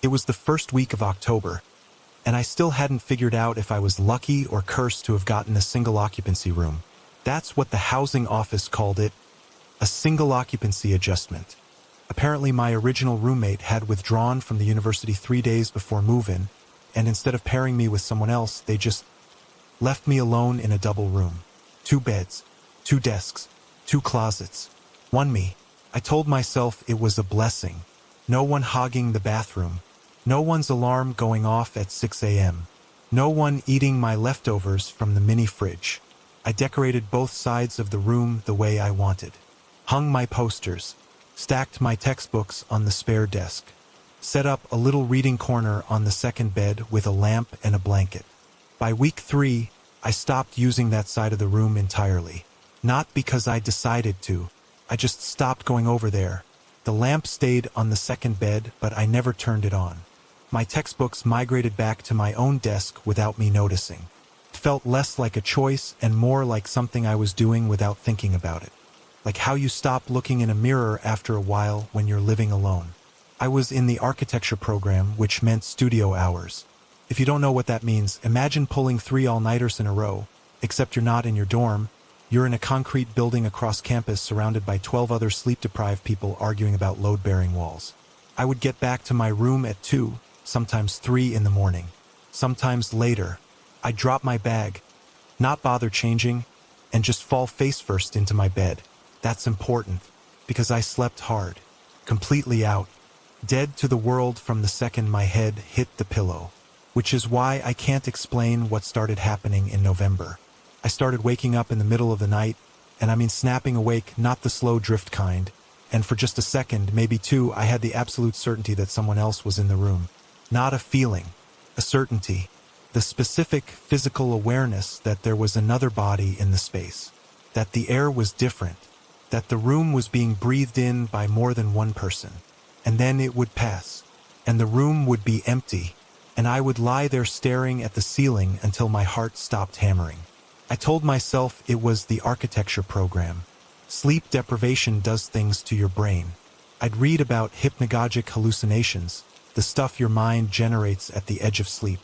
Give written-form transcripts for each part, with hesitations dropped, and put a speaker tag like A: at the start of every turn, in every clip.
A: It was the first week of October, and I still hadn't figured out if I was lucky or cursed to have gotten a single occupancy room. That's what the housing office called it, a single occupancy adjustment. Apparently my original roommate had withdrawn from the university 3 days before move-in, and instead of pairing me with someone else, they just left me alone in a double room. 2 beds, 2 desks, 2 closets, 1 me. I told myself it was a blessing. No one hogging the bathroom. No one's alarm going off at 6 a.m. No one eating my leftovers from the mini fridge. I decorated both sides of the room the way I wanted. Hung my posters. Stacked my textbooks on the spare desk. Set up a little reading corner on the second bed with a lamp and a blanket. By week 3, I stopped using that side of the room entirely. Not because I decided to. I just stopped going over there. The lamp stayed on the second bed, but I never turned it on. My textbooks migrated back to my own desk without me noticing. It felt less like a choice and more like something I was doing without thinking about it. Like how you stop looking in a mirror after a while when you're living alone. I was in the architecture program, which meant studio hours. If you don't know what that means, imagine pulling 3 all-nighters in a row, except you're not in your dorm. You're in a concrete building across campus surrounded by 12 other sleep-deprived people arguing about load-bearing walls. I would get back to my room at 2, sometimes 3 in the morning. Sometimes later, I'd drop my bag, not bother changing, and just fall face first into my bed. That's important, because I slept hard, completely out, dead to the world from the second my head hit the pillow. Which is why I can't explain what started happening in November. I started waking up in the middle of the night, and I mean snapping awake, not the slow drift kind, and for just a second, maybe 2, I had the absolute certainty that someone else was in the room. Not a feeling, a certainty, the specific physical awareness that there was another body in the space, that the air was different, that the room was being breathed in by more than one person, and then it would pass, and the room would be empty, and I would lie there staring at the ceiling until my heart stopped hammering. I told myself it was the architecture program. Sleep deprivation does things to your brain. I'd read about hypnagogic hallucinations, the stuff your mind generates at the edge of sleep.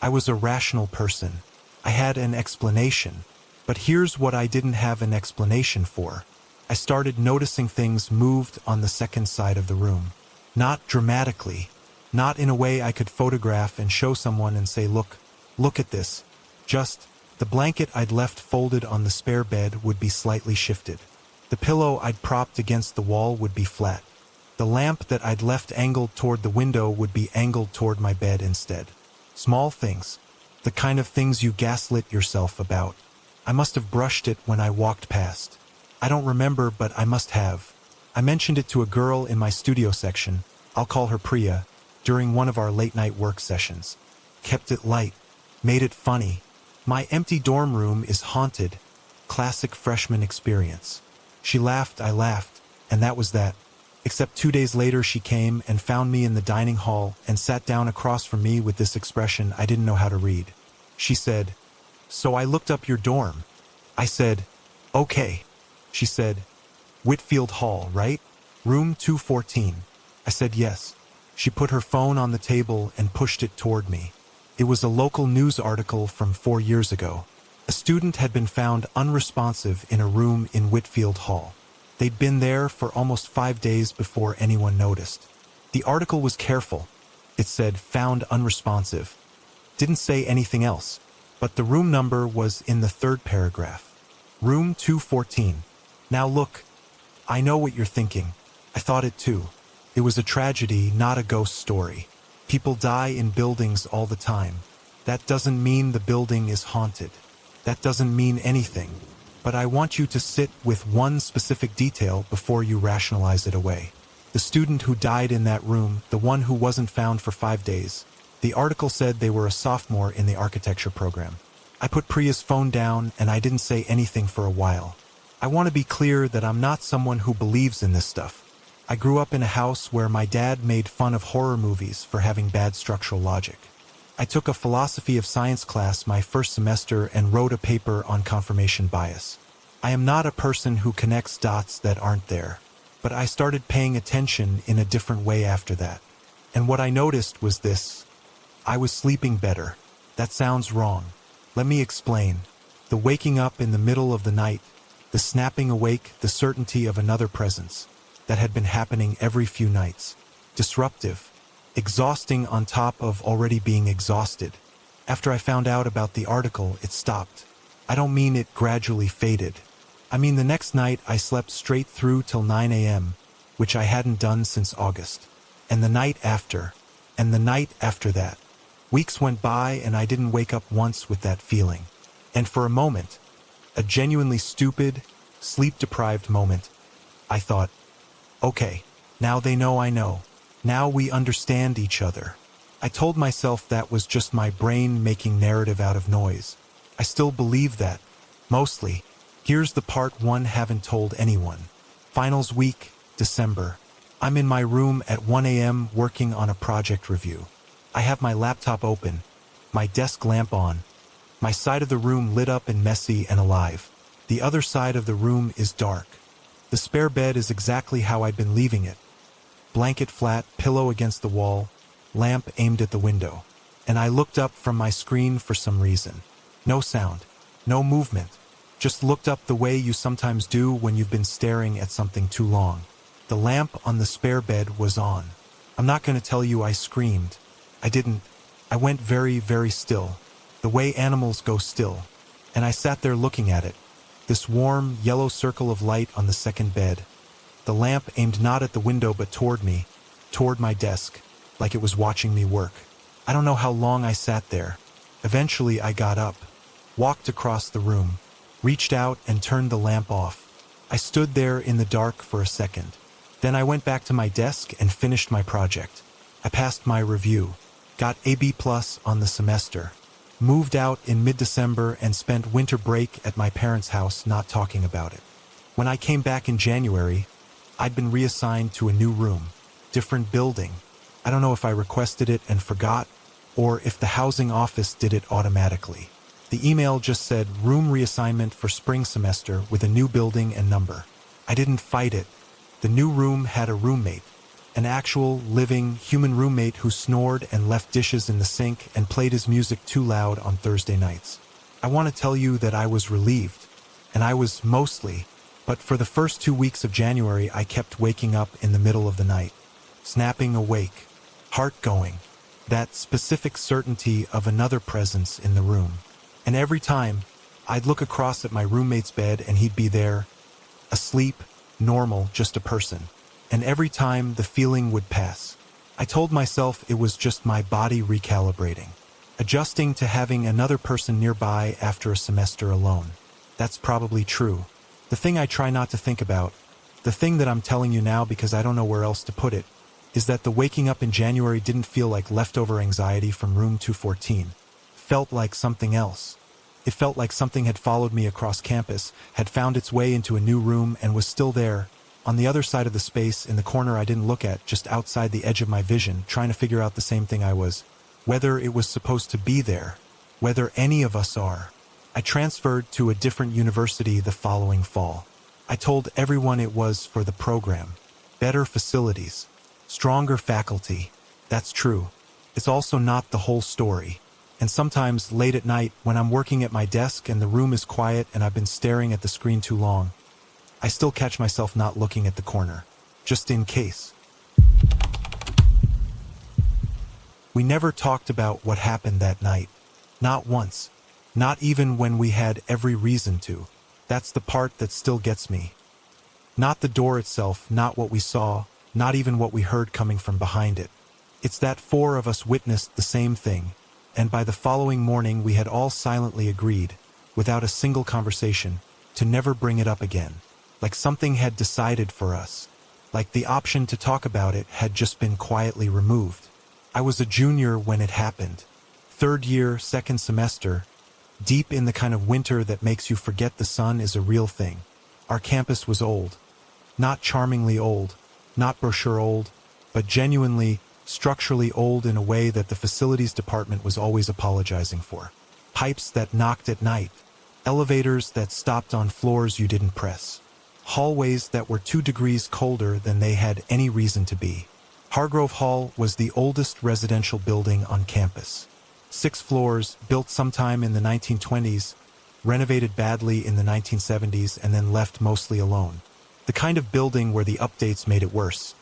A: I was a rational person. I had an explanation. But here's what I didn't have an explanation for. I started noticing things moved on the second side of the room. Not dramatically. Not in a way I could photograph and show someone and say, look at this. Just, the blanket I'd left folded on the spare bed would be slightly shifted. The pillow I'd propped against the wall would be flat. The lamp that I'd left angled toward the window would be angled toward my bed instead. Small things. The kind of things you gaslit yourself about. I must have brushed it when I walked past. I don't remember, but I must have. I mentioned it to a girl in my studio section, I'll call her Priya, during one of our late-night work sessions. Kept it light. Made it funny. My empty dorm room is haunted. Classic freshman experience. She laughed, I laughed, and that was that. Except 2 days later she came and found me in the dining hall and sat down across from me with this expression I didn't know how to read. She said, "So I looked up your dorm." I said, "Okay." She said, "Whitfield Hall, right? Room 214. I said yes. She put her phone on the table and pushed it toward me. It was a local news article from 4 years ago. A student had been found unresponsive in a room in Whitfield Hall. They'd been there for almost 5 days before anyone noticed. The article was careful. It said, "Found unresponsive." Didn't say anything else, but the room number was in the 3rd paragraph. Room 214. Now look, I know what you're thinking. I thought it too. It was a tragedy, not a ghost story. People die in buildings all the time. That doesn't mean the building is haunted. That doesn't mean anything. But I want you to sit with one specific detail before you rationalize it away. The student who died in that room, the one who wasn't found for 5 days. The article said they were a sophomore in the architecture program. I put Priya's phone down and I didn't say anything for a while. I want to be clear that I'm not someone who believes in this stuff. I grew up in a house where my dad made fun of horror movies for having bad structural logic. I took a philosophy of science class my first semester and wrote a paper on confirmation bias. I am not a person who connects dots that aren't there, but I started paying attention in a different way after that. And what I noticed was this. I was sleeping better. That sounds wrong. Let me explain. The waking up in the middle of the night, the snapping awake, the certainty of another presence that had been happening every few nights. Disruptive, exhausting on top of already being exhausted. After I found out about the article, it stopped. I don't mean it gradually faded. I mean the next night I slept straight through till 9 a.m., which I hadn't done since August. And the night after, and the night after that. Weeks went by and I didn't wake up once with that feeling. And for a moment, a genuinely stupid, sleep-deprived moment, I thought, okay, now they know I know. Now we understand each other. I told myself that was just my brain making narrative out of noise. I still believe that, mostly. Here's the part one haven't told anyone. Finals week, December. I'm in my room at 1 a.m. working on a project review. I have my laptop open, my desk lamp on. My side of the room lit up and messy and alive. The other side of the room is dark. The spare bed is exactly how I'd been leaving it. Blanket flat, pillow against the wall, lamp aimed at the window. And I looked up from my screen for some reason. No sound, no movement. Just looked up the way you sometimes do when you've been staring at something too long. The lamp on the spare bed was on. I'm not going to tell you I screamed. I didn't. I went very, very still. The way animals go still. And I sat there looking at it. This warm, yellow circle of light on the second bed. The lamp aimed not at the window but toward me, toward my desk, like it was watching me work. I don't know how long I sat there. Eventually I got up, walked across the room, reached out and turned the lamp off. I stood there in the dark for a second. Then I went back to my desk and finished my project. I passed my review, got a B+ on the semester, moved out in mid-December and spent winter break at my parents' house not talking about it. When I came back in January, I'd been reassigned to a new room, different building. I don't know if I requested it and forgot, or if the housing office did it automatically. The email just said room reassignment for spring semester with a new building and number. I didn't fight it. The new room had a roommate, an actual, living, human roommate who snored and left dishes in the sink and played his music too loud on Thursday nights. I want to tell you that I was relieved, and I was mostly, but for the first 2 weeks of January I kept waking up in the middle of the night, snapping awake, heart going, that specific certainty of another presence in the room. And every time, I'd look across at my roommate's bed and he'd be there, asleep, normal, just a person. And every time, the feeling would pass. I told myself it was just my body recalibrating, adjusting to having another person nearby after a semester alone. That's probably true. The thing I try not to think about, the thing that I'm telling you now because I don't know where else to put it, is that the waking up in January didn't feel like leftover anxiety from room 214. Felt like something else. It felt like something had followed me across campus, had found its way into a new room and was still there, on the other side of the space, in the corner I didn't look at, just outside the edge of my vision, trying to figure out the same thing I was. Whether it was supposed to be there. Whether any of us are. I transferred to a different university the following fall. I told everyone it was for the program. Better facilities. Stronger faculty. That's true. It's also not the whole story. And sometimes, late at night, when I'm working at my desk and the room is quiet and I've been staring at the screen too long, I still catch myself not looking at the corner, just in case. We never talked about what happened that night. Not once. Not even when we had every reason to. That's the part that still gets me. Not the door itself, not what we saw, not even what we heard coming from behind it. It's that 4 of us witnessed the same thing. And by the following morning we had all silently agreed, without a single conversation, to never bring it up again. Like something had decided for us. Like the option to talk about it had just been quietly removed. I was a junior when it happened. 3rd year, 2nd semester, deep in the kind of winter that makes you forget the sun is a real thing. Our campus was old. Not charmingly old, not brochure old, but genuinely, structurally old in a way that the facilities department was always apologizing for. Pipes that knocked at night. Elevators that stopped on floors you didn't press. Hallways that were 2 degrees colder than they had any reason to be. Hargrove Hall was the oldest residential building on campus. 6 floors, built sometime in the 1920s, renovated badly in the 1970s, and then left mostly alone. The kind of building where the updates made it worse.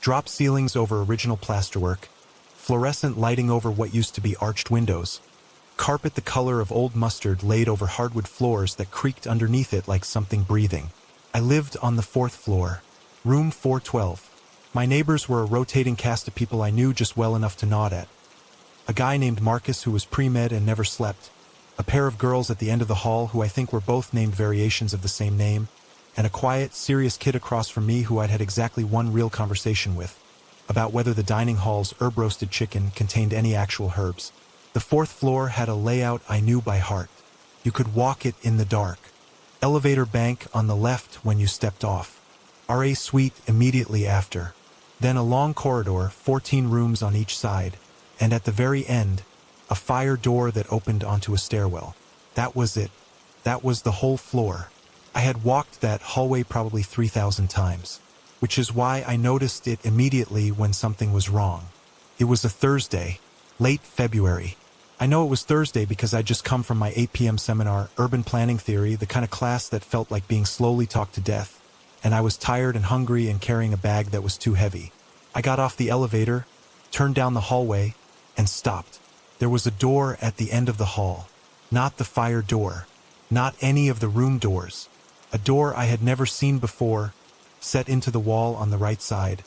A: Drop ceilings over original plasterwork, fluorescent lighting over what used to be arched windows, carpet the color of old mustard laid over hardwood floors that creaked underneath it like something breathing. I lived on the 4th floor, room 412. My neighbors were a rotating cast of people I knew just well enough to nod at. A guy named Marcus who was pre-med and never slept, a pair of girls at the end of the hall who I think were both named variations of the same name, and a quiet, serious kid across from me who I'd had exactly one real conversation with, about whether the dining hall's herb-roasted chicken contained any actual herbs. The 4th floor had a layout I knew by heart. You could walk it in the dark. Elevator bank on the left when you stepped off. RA suite immediately after. Then a long corridor, 14 rooms on each side, and at the very end, a fire door that opened onto a stairwell. That was it. That was the whole floor. I had walked that hallway probably 3,000 times, which is why I noticed it immediately when something was wrong. It was a Thursday, late February. I know it was Thursday because I'd just come from my 8 p.m. seminar, Urban Planning Theory, the kind of class that felt like being slowly talked to death, and I was tired and hungry and carrying a bag that was too heavy. I got off the elevator, turned down the hallway, and stopped. There was a door at the end of the hall. Not the fire door. Not any of the room doors. A door I had never seen before, set into the wall on the right side,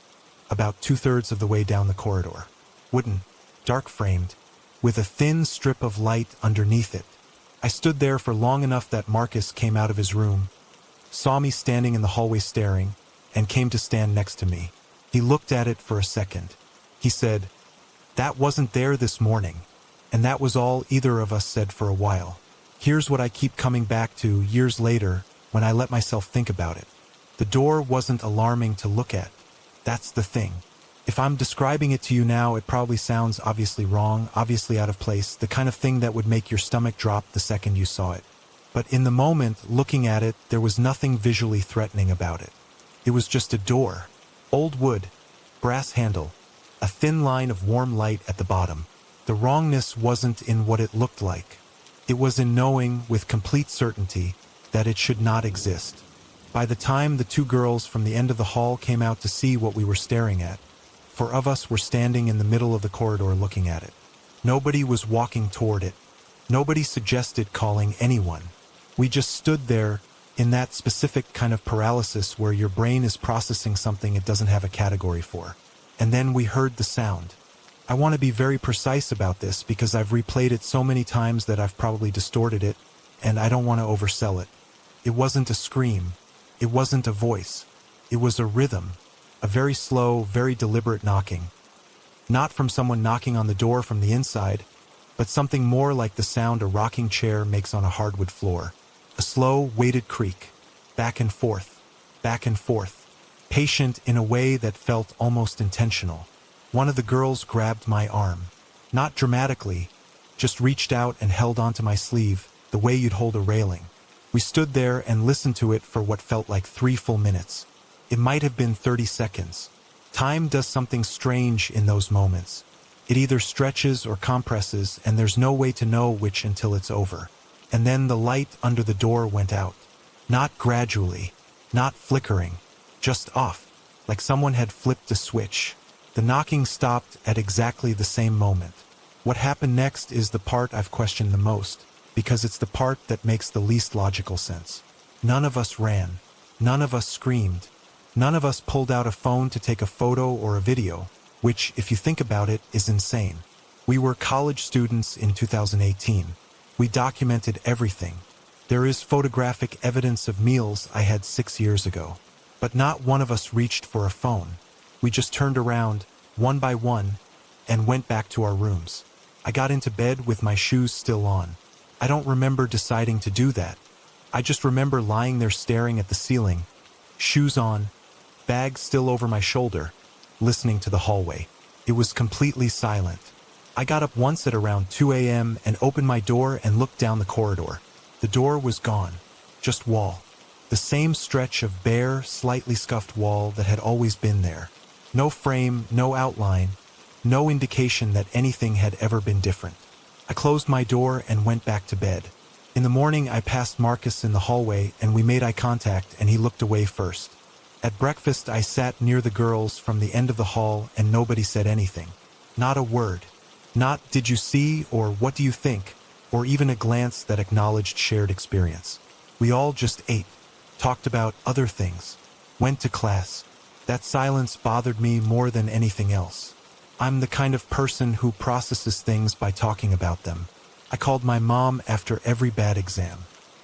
A: about 2/3 of the way down the corridor. Wooden, dark-framed, with a thin strip of light underneath it. I stood there for long enough that Marcus came out of his room, saw me standing in the hallway staring, and came to stand next to me. He looked at it for a second. He said, "That wasn't there this morning." And that was all either of us said for a while. Here's what I keep coming back to years later when I let myself think about it. The door wasn't alarming to look at. That's the thing. If I'm describing it to you now, it probably sounds obviously wrong, obviously out of place, the kind of thing that would make your stomach drop the second you saw it. But in the moment, looking at it, there was nothing visually threatening about it. It was just a door. Old wood, brass handle, a thin line of warm light at the bottom. The wrongness wasn't in what it looked like. It was in knowing, with complete certainty, that it should not exist. By the time the 2 girls from the end of the hall came out to see what we were staring at, 4 of us were standing in the middle of the corridor looking at it. Nobody was walking toward it. Nobody suggested calling anyone. We just stood there in that specific kind of paralysis where your brain is processing something it doesn't have a category for. And then we heard the sound. I want to be very precise about this because I've replayed it so many times that I've probably distorted it, and I don't want to oversell it. It wasn't a scream. It wasn't a voice. It was a rhythm, a very slow, very deliberate knocking. Not from someone knocking on the door from the inside, but something more like the sound a rocking chair makes on a hardwood floor. A slow, weighted creak, back and forth, patient in a way that felt almost intentional. One of the girls grabbed my arm. Not dramatically, just reached out and held onto my sleeve, the way you'd hold a railing. We stood there and listened to it for what felt like 3 full minutes. It might have been 30 seconds. Time does something strange in those moments. It either stretches or compresses, and there's no way to know which until it's over. And then the light under the door went out. Not gradually, not flickering, just off, like someone had flipped a switch. The knocking stopped at exactly the same moment. What happened next is the part I've questioned the most, because it's the part that makes the least logical sense. None of us ran. None of us screamed. None of us pulled out a phone to take a photo or a video, which, if you think about it, is insane. We were college students in 2018. We documented everything. There is photographic evidence of meals I had 6 years ago. But not one of us reached for a phone. We just turned around, one by one, and went back to our rooms. I got into bed with my shoes still on. I don't remember deciding to do that. I just remember lying there staring at the ceiling, shoes on, bag still over my shoulder, listening to the hallway. It was completely silent. I got up once at around 2 a.m. and opened my door and looked down the corridor. The door was gone. Just wall. The same stretch of bare, slightly scuffed wall that had always been there. No frame, no outline, no indication that anything had ever been different. I closed my door and went back to bed. In the morning, I passed Marcus in the hallway and we made eye contact and he looked away first. At breakfast, I sat near the girls from the end of the hall and nobody said anything. Not a word. Not, "Did you see?" or "What do you think?" or even a glance that acknowledged shared experience. We all just ate, talked about other things, went to class. That silence bothered me more than anything else. I'm the kind of person who processes things by talking about them. I called my mom after every bad exam.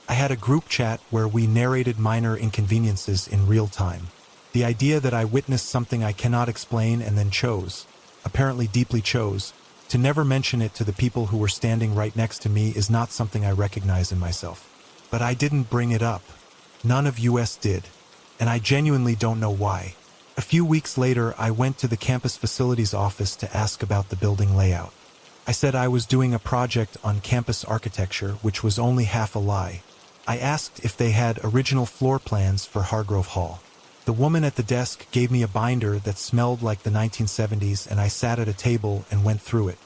A: I had a group chat where we narrated minor inconveniences in real time. The idea that I witnessed something I cannot explain and then chose, apparently deeply chose, to never mention it to the people who were standing right next to me is not something I recognize in myself. But I didn't bring it up. None of us did. And I genuinely don't know why. A few weeks later, I went to the campus facilities office to ask about the building layout. I said I was doing a project on campus architecture, which was only half a lie. I asked if they had original floor plans for Hargrove Hall. The woman at the desk gave me a binder that smelled like the 1970s, and I sat at a table and went through it.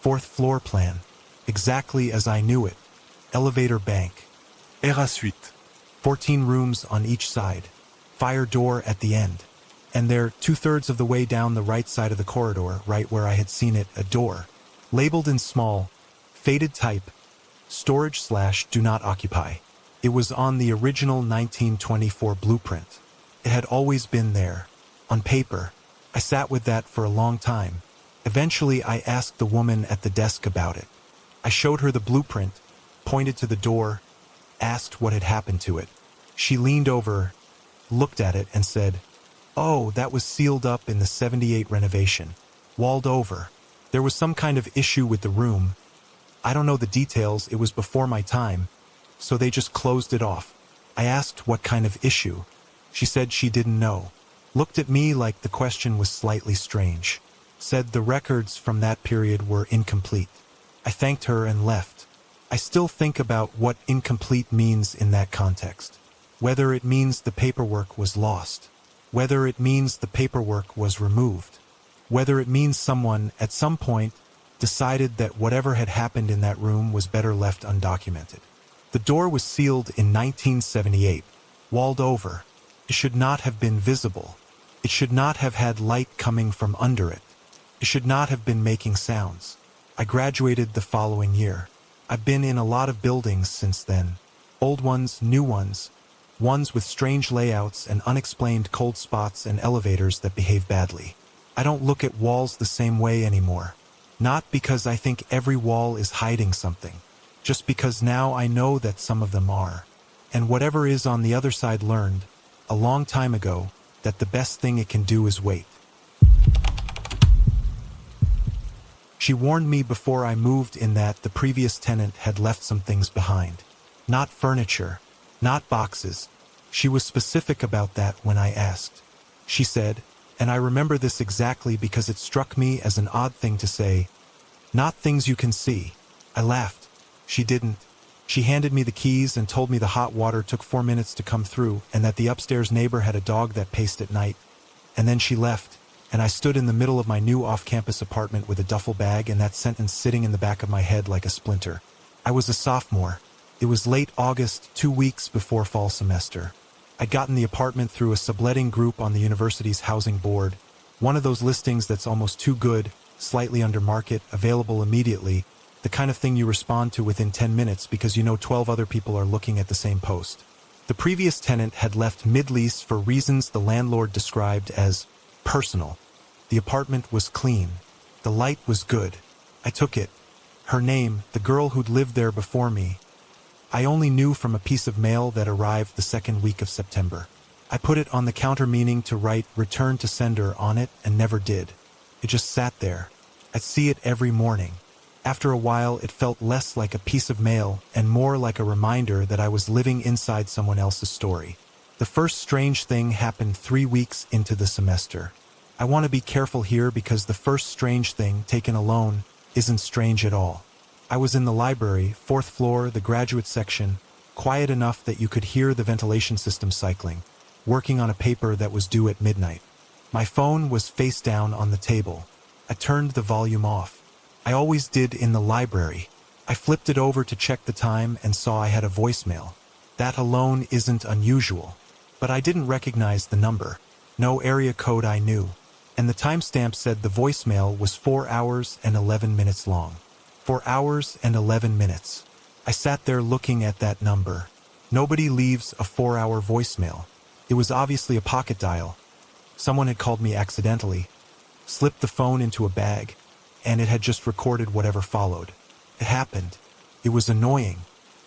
A: Fourth floor plan. Exactly as I knew it. Elevator bank.
B: R8.
A: 14 rooms on each side. Fire door at the end. And there, 2/3 of the way down the right side of the corridor, right where I had seen it, a door. Labeled in small, faded type, storage/do not occupy. It was on the original 1924 blueprint. It had always been there, on paper. I sat with that for a long time. Eventually, I asked the woman at the desk about it. I showed her the blueprint, pointed to the door, asked what had happened to it. She leaned over, looked at it, and said, "Oh, that was sealed up in the 78 renovation. Walled over. There was some kind of issue with the room. I don't know the details, it was before my time, so they just closed it off." I asked what kind of issue. She said she didn't know. Looked at me like the question was slightly strange. Said the records from that period were incomplete. I thanked her and left. I still think about what incomplete means in that context. Whether it means the paperwork was lost. Whether it means the paperwork was removed. Whether it means someone, at some point, decided that whatever had happened in that room was better left undocumented. The door was sealed in 1978, walled over. It should not have been visible. It should not have had light coming from under it. It should not have been making sounds. I graduated the following year. I've been in a lot of buildings since then. Old ones, new ones. Ones with strange layouts and unexplained cold spots and elevators that behave badly. I don't look at walls the same way anymore. Not because I think every wall is hiding something. Just because now I know that some of them are. And whatever is on the other side learned, a long time ago, that the best thing it can do is wait. She warned me before I moved in that the previous tenant had left some things behind. Not furniture, not boxes. She was specific about that when I asked. She said, and I remember this exactly because it struck me as an odd thing to say, "Not things you can see." I laughed. She didn't. She handed me the keys and told me the hot water took 4 minutes to come through and that the upstairs neighbor had a dog that paced at night. And then she left, and I stood in the middle of my new off-campus apartment with a duffel bag and that sentence sitting in the back of my head like a splinter. I was a sophomore. It was late August, 2 weeks before fall semester. I'd gotten the apartment through a subletting group on the university's housing board, one of those listings that's almost too good, slightly under market, available immediately, the kind of thing you respond to within 10 minutes because you know 12 other people are looking at the same post. The previous tenant had left mid-lease for reasons the landlord described as personal. The apartment was clean. The light was good. I took it. Her name, the girl who'd lived there before me, I only knew from a piece of mail that arrived the second week of September. I put it on the counter meaning to write "return to sender" on it and never did. It just sat there. I'd see it every morning. After a while, it felt less like a piece of mail and more like a reminder that I was living inside someone else's story. The first strange thing happened 3 weeks into the semester. I want to be careful here because the first strange thing, taken alone, isn't strange at all. I was in the library, 4th floor, the graduate section, quiet enough that you could hear the ventilation system cycling, working on a paper that was due at midnight. My phone was face down on the table. I turned the volume off. I always did in the library. I flipped it over to check the time and saw I had a voicemail. That alone isn't unusual. But I didn't recognize the number. No area code I knew. And the timestamp said the voicemail was 4 hours and 11 minutes long. 4 hours and 11 minutes. I sat there looking at that number. Nobody leaves a 4-hour voicemail. It was obviously a pocket dial. Someone had called me accidentally, slipped the phone into a bag, and it had just recorded whatever followed. It happened. It was annoying.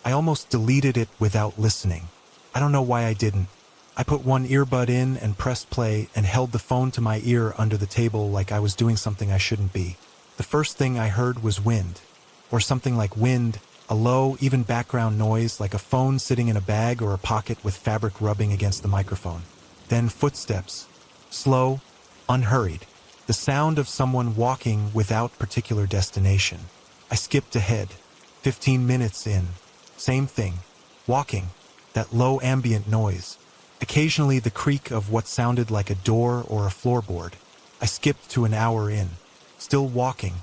A: I almost deleted it without listening. I don't know why I didn't. I put one earbud in and pressed play and held the phone to my ear under the table like I was doing something I shouldn't be. The first thing I heard was wind, or something like wind, a low, even background noise like a phone sitting in a bag or a pocket with fabric rubbing against the microphone. Then footsteps. Slow, unhurried. The sound of someone walking without particular destination. I skipped ahead. 15 minutes in. Same thing. Walking. That low ambient noise. Occasionally the creak of what sounded like a door or a floorboard. I skipped to an hour in. Still walking,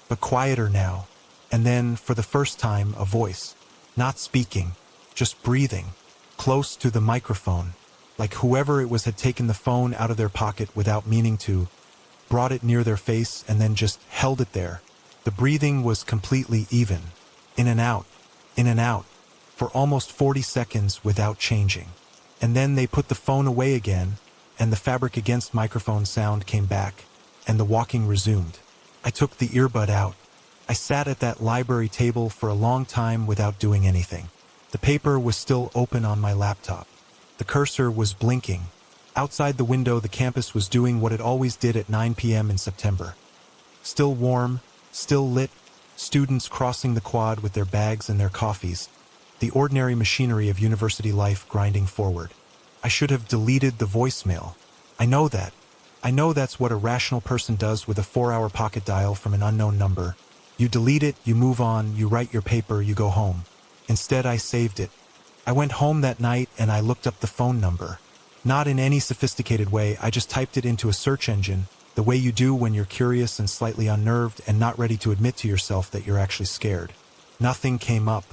A: but quieter now. And then, for the first time, a voice. Not speaking, just breathing. Close to the microphone. Like whoever it was had taken the phone out of their pocket without meaning to, brought it near their face and then just held it there. The breathing was completely even. In and out. In and out. For almost 40 seconds without changing. And then they put the phone away again, and the fabric against microphone sound came back, and the walking resumed. I took the earbud out. I sat at that library table for a long time without doing anything. The paper was still open on my laptop. The cursor was blinking. Outside the window, the campus was doing what it always did at 9 p.m. in September. Still warm, still lit, students crossing the quad with their bags and their coffees. The ordinary machinery of university life grinding forward. I should have deleted the voicemail. I know that. I know that's what a rational person does with a 4-hour pocket dial from an unknown number. You delete it, you move on, you write your paper, you go home. Instead, I saved it. I went home that night and I looked up the phone number. Not in any sophisticated way, I just typed it into a search engine, the way you do when you're curious and slightly unnerved and not ready to admit to yourself that you're actually scared. Nothing came up.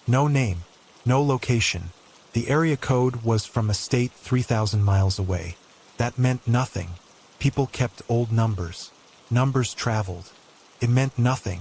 A: No name, no location. The area code was from a state 3,000 miles away. That meant nothing. People kept old numbers. Numbers traveled. It meant nothing.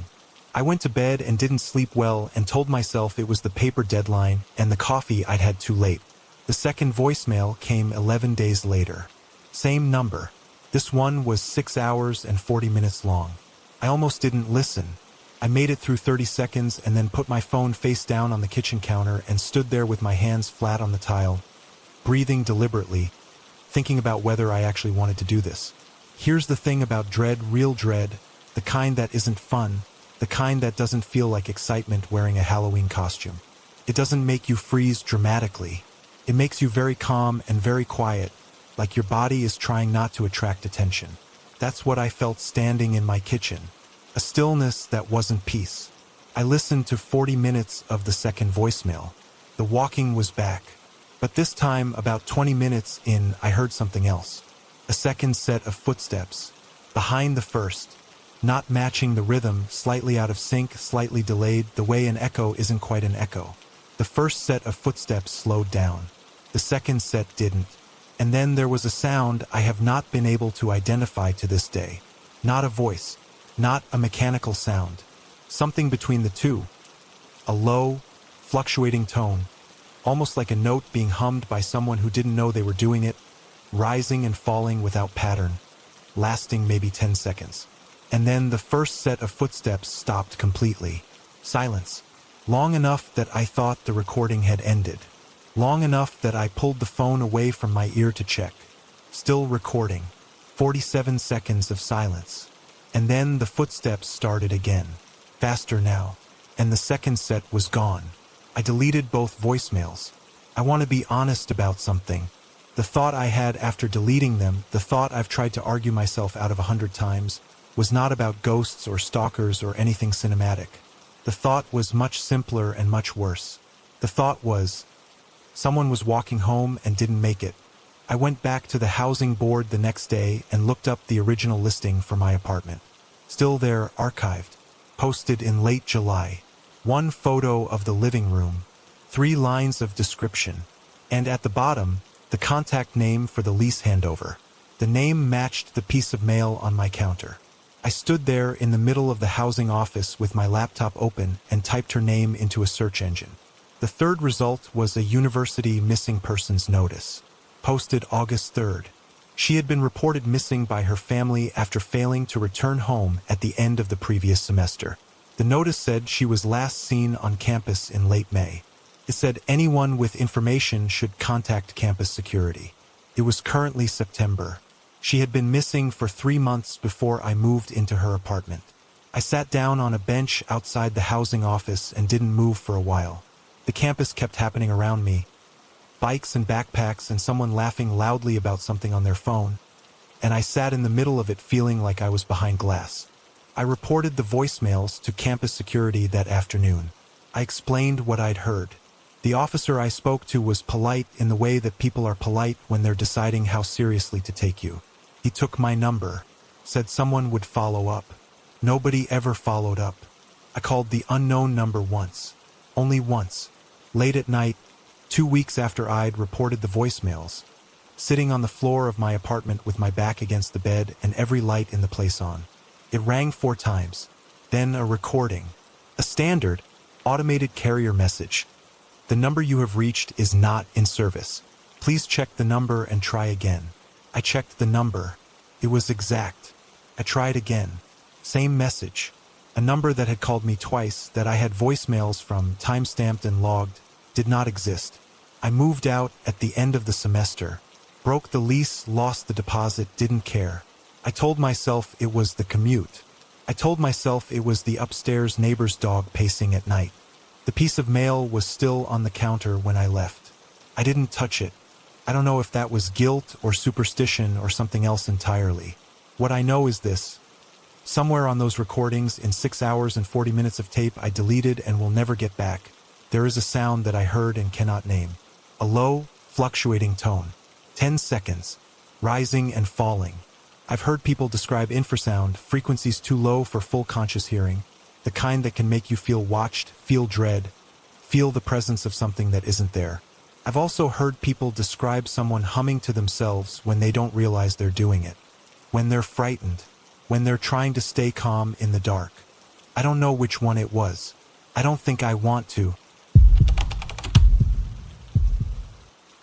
A: I went to bed and didn't sleep well and told myself it was the paper deadline and the coffee I'd had too late. The second voicemail came 11 days later. Same number. This one was 6 hours and 40 minutes long. I almost didn't listen. I made it through 30 seconds and then put my phone face down on the kitchen counter and stood there with my hands flat on the tile, breathing deliberately, thinking about whether I actually wanted to do this. Here's the thing about dread, real dread, the kind that isn't fun, the kind that doesn't feel like excitement wearing a Halloween costume. It doesn't make you freeze dramatically. It makes you very calm and very quiet, like your body is trying not to attract attention. That's what I felt standing in my kitchen. A stillness that wasn't peace. I listened to 40 minutes of the second voicemail. The walking was back. But this time, about 20 minutes in, I heard something else. A second set of footsteps. Behind the first. Not matching the rhythm, slightly out of sync, slightly delayed, the way an echo isn't quite an echo. The first set of footsteps slowed down. The second set didn't. And then there was a sound I have not been able to identify to this day. Not a voice. Not a mechanical sound. Something between the two. A low, fluctuating tone. Almost like a note being hummed by someone who didn't know they were doing it. Rising and falling without pattern. Lasting maybe 10 seconds. And then the first set of footsteps stopped completely. Silence. Long enough that I thought the recording had ended. Long enough that I pulled the phone away from my ear to check. Still recording. 47 seconds of silence. And then the footsteps started again. Faster now. And the second set was gone. I deleted both voicemails. I want to be honest about something. The thought I had after deleting them, the thought I've tried to argue myself out of 100 times, was not about ghosts or stalkers or anything cinematic. The thought was much simpler and much worse. The thought was, someone was walking home and didn't make it. I went back to the housing board the next day and looked up the original listing for my apartment. Still there, archived. Posted in late July. One photo of the living room. 3 lines of description. And at the bottom, the contact name for the lease handover. The name matched the piece of mail on my counter. I stood there in the middle of the housing office with my laptop open and typed her name into a search engine. The third result was a university missing persons notice. Posted August 3rd. She had been reported missing by her family after failing to return home at the end of the previous semester. The notice said she was last seen on campus in late May. It said anyone with information should contact campus security. It was currently September. She had been missing for 3 months before I moved into her apartment. I sat down on a bench outside the housing office and didn't move for a while. The campus kept happening around me. Bikes and backpacks and someone laughing loudly about something on their phone. And I sat in the middle of it feeling like I was behind glass. I reported the voicemails to campus security that afternoon. I explained what I'd heard. The officer I spoke to was polite in the way that people are polite when they're deciding how seriously to take you. He took my number, said someone would follow up. Nobody ever followed up. I called the unknown number once. Only once. Late at night, 2 weeks after I'd reported the voicemails. Sitting on the floor of my apartment with my back against the bed and every light in the place on. It rang 4 times. Then a recording. A standard, automated carrier message. The number you have reached is not in service. Please check the number and try again. I checked the number. It was exact. I tried again. Same message. A number that had called me twice, that I had voicemails from, time-stamped and logged, did not exist. I moved out at the end of the semester. Broke the lease, lost the deposit, didn't care. I told myself it was the commute. I told myself it was the upstairs neighbor's dog pacing at night. The piece of mail was still on the counter when I left. I didn't touch it. I don't know if that was guilt or superstition or something else entirely. What I know is this. Somewhere on those recordings, in 6 hours and 40 minutes of tape I deleted and will never get back, there is a sound that I heard and cannot name. A low, fluctuating tone. 10 seconds. Rising and falling. I've heard people describe infrasound, frequencies too low for full conscious hearing, the kind that can make you feel watched, feel dread, feel the presence of something that isn't there. I've also heard people describe someone humming to themselves when they don't realize they're doing it. When they're frightened. When they're trying to stay calm in the dark. I don't know which one it was. I don't think I want to.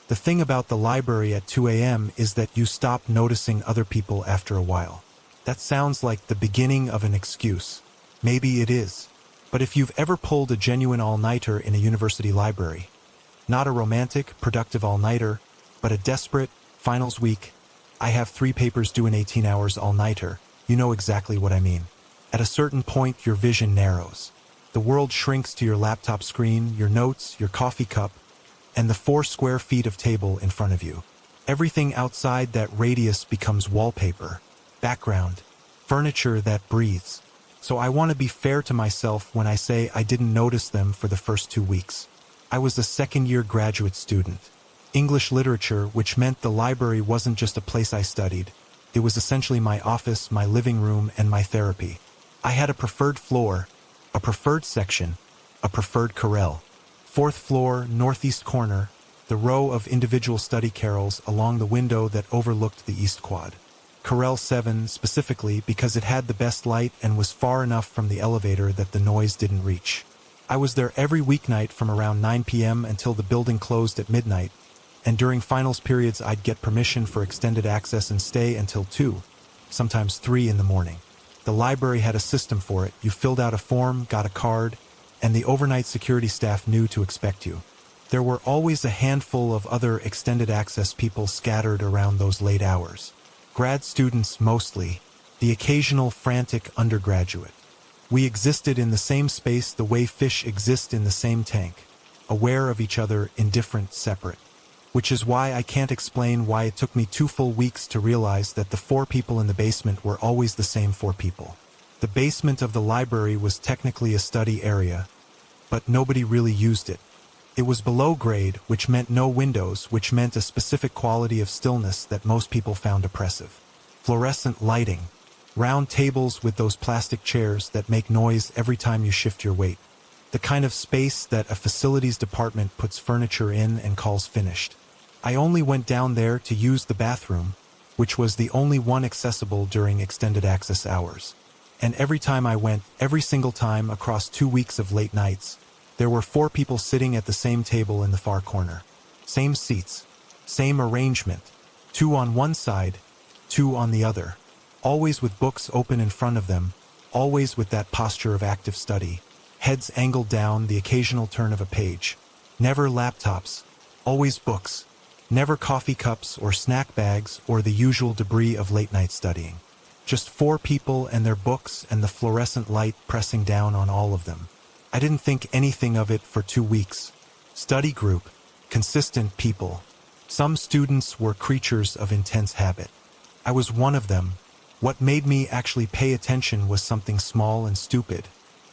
A: The thing about the library at 2 a.m. is that you stop noticing other people after a while. That sounds like the beginning of an excuse. Maybe it is. But if you've ever pulled a genuine all-nighter in a university library, not a romantic, productive all-nighter, but a desperate, finals week, I have 3 papers due in 18 hours all-nighter, you know exactly what I mean. At a certain point, your vision narrows. The world shrinks to your laptop screen, your notes, your coffee cup, and the 4 square feet of table in front of you. Everything outside that radius becomes wallpaper, background, furniture that breathes. So I want to be fair to myself when I say I didn't notice them for the first 2 weeks. I was a second-year graduate student. English literature, which meant the library wasn't just a place I studied. It was essentially my office, my living room, and my therapy. I had a preferred floor, a preferred section, a preferred carrel. 4th floor, northeast corner, the row of individual study carrels along the window that overlooked the east quad. Carrel 7 specifically because it had the best light and was far enough from the elevator that the noise didn't reach. I was there every weeknight from around 9 p.m. until the building closed at midnight, and during finals periods I'd get permission for extended access and stay until 2, sometimes 3 in the morning. The library had a system for it. You filled out a form, got a card, and the overnight security staff knew to expect you. There were always a handful of other extended access people scattered around those late hours. Grad students mostly, the occasional frantic undergraduate. We existed in the same space the way fish exist in the same tank, aware of each other, indifferent, separate. Which is why I can't explain why it took me 2 full weeks to realize that the 4 people in the basement were always the same 4 people. The basement of the library was technically a study area, but nobody really used it. It was below grade, which meant no windows, which meant a specific quality of stillness that most people found oppressive. Fluorescent lighting. Round tables with those plastic chairs that make noise every time you shift your weight. The kind of space that a facilities department puts furniture in and calls finished. I only went down there to use the bathroom, which was the only one accessible during extended access hours. And every time I went, every single time across 2 weeks of late nights, there were 4 people sitting at the same table in the far corner. Same seats, same arrangement, 2 on one side, 2 on the other. Always with books open in front of them, always with that posture of active study. Heads angled down, the occasional turn of a page. Never laptops, always books. Never coffee cups or snack bags or the usual debris of late-night studying. Just 4 people and their books and the fluorescent light pressing down on all of them. I didn't think anything of it for 2 weeks. Study group, consistent people. Some students were creatures of intense habit. I was one of them. What made me actually pay attention was something small and stupid.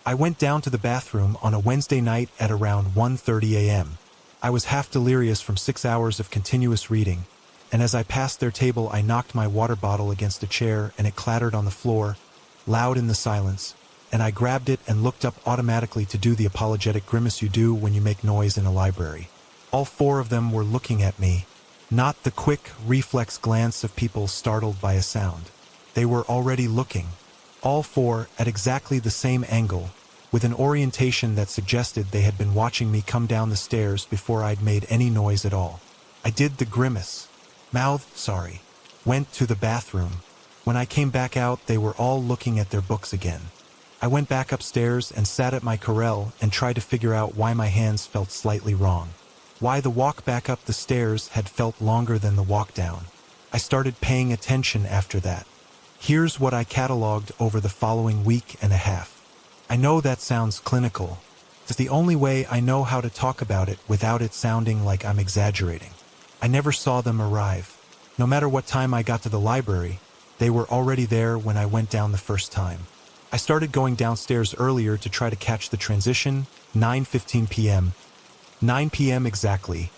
A: I went down to the bathroom on a Wednesday night at around 1:30 a.m. I was half delirious from 6 hours of continuous reading, and as I passed their table I knocked my water bottle against a chair and it clattered on the floor, loud in the silence, and I grabbed it and looked up automatically to do the apologetic grimace you do when you make noise in a library. All 4 of them were looking at me, not the quick, reflex glance of people startled by a sound. They were already looking, all 4 at exactly the same angle, with an orientation that suggested they had been watching me come down the stairs before I'd made any noise at all. I did the grimace, mouthed sorry, went to the bathroom. When I came back out, they were all looking at their books again. I went back upstairs and sat at my corral and tried to figure out why my hands felt slightly wrong. Why the walk back up the stairs had felt longer than the walk down. I started paying attention after that. Here's what I cataloged over the following week and a half. I know that sounds clinical. It's the only way I know how to talk about it without it sounding like I'm exaggerating. I never saw them arrive. No matter what time I got to the library, they were already there when I went down the first time. I started going downstairs earlier to try to catch the transition, 9:15 p.m. 9 p.m. exactly.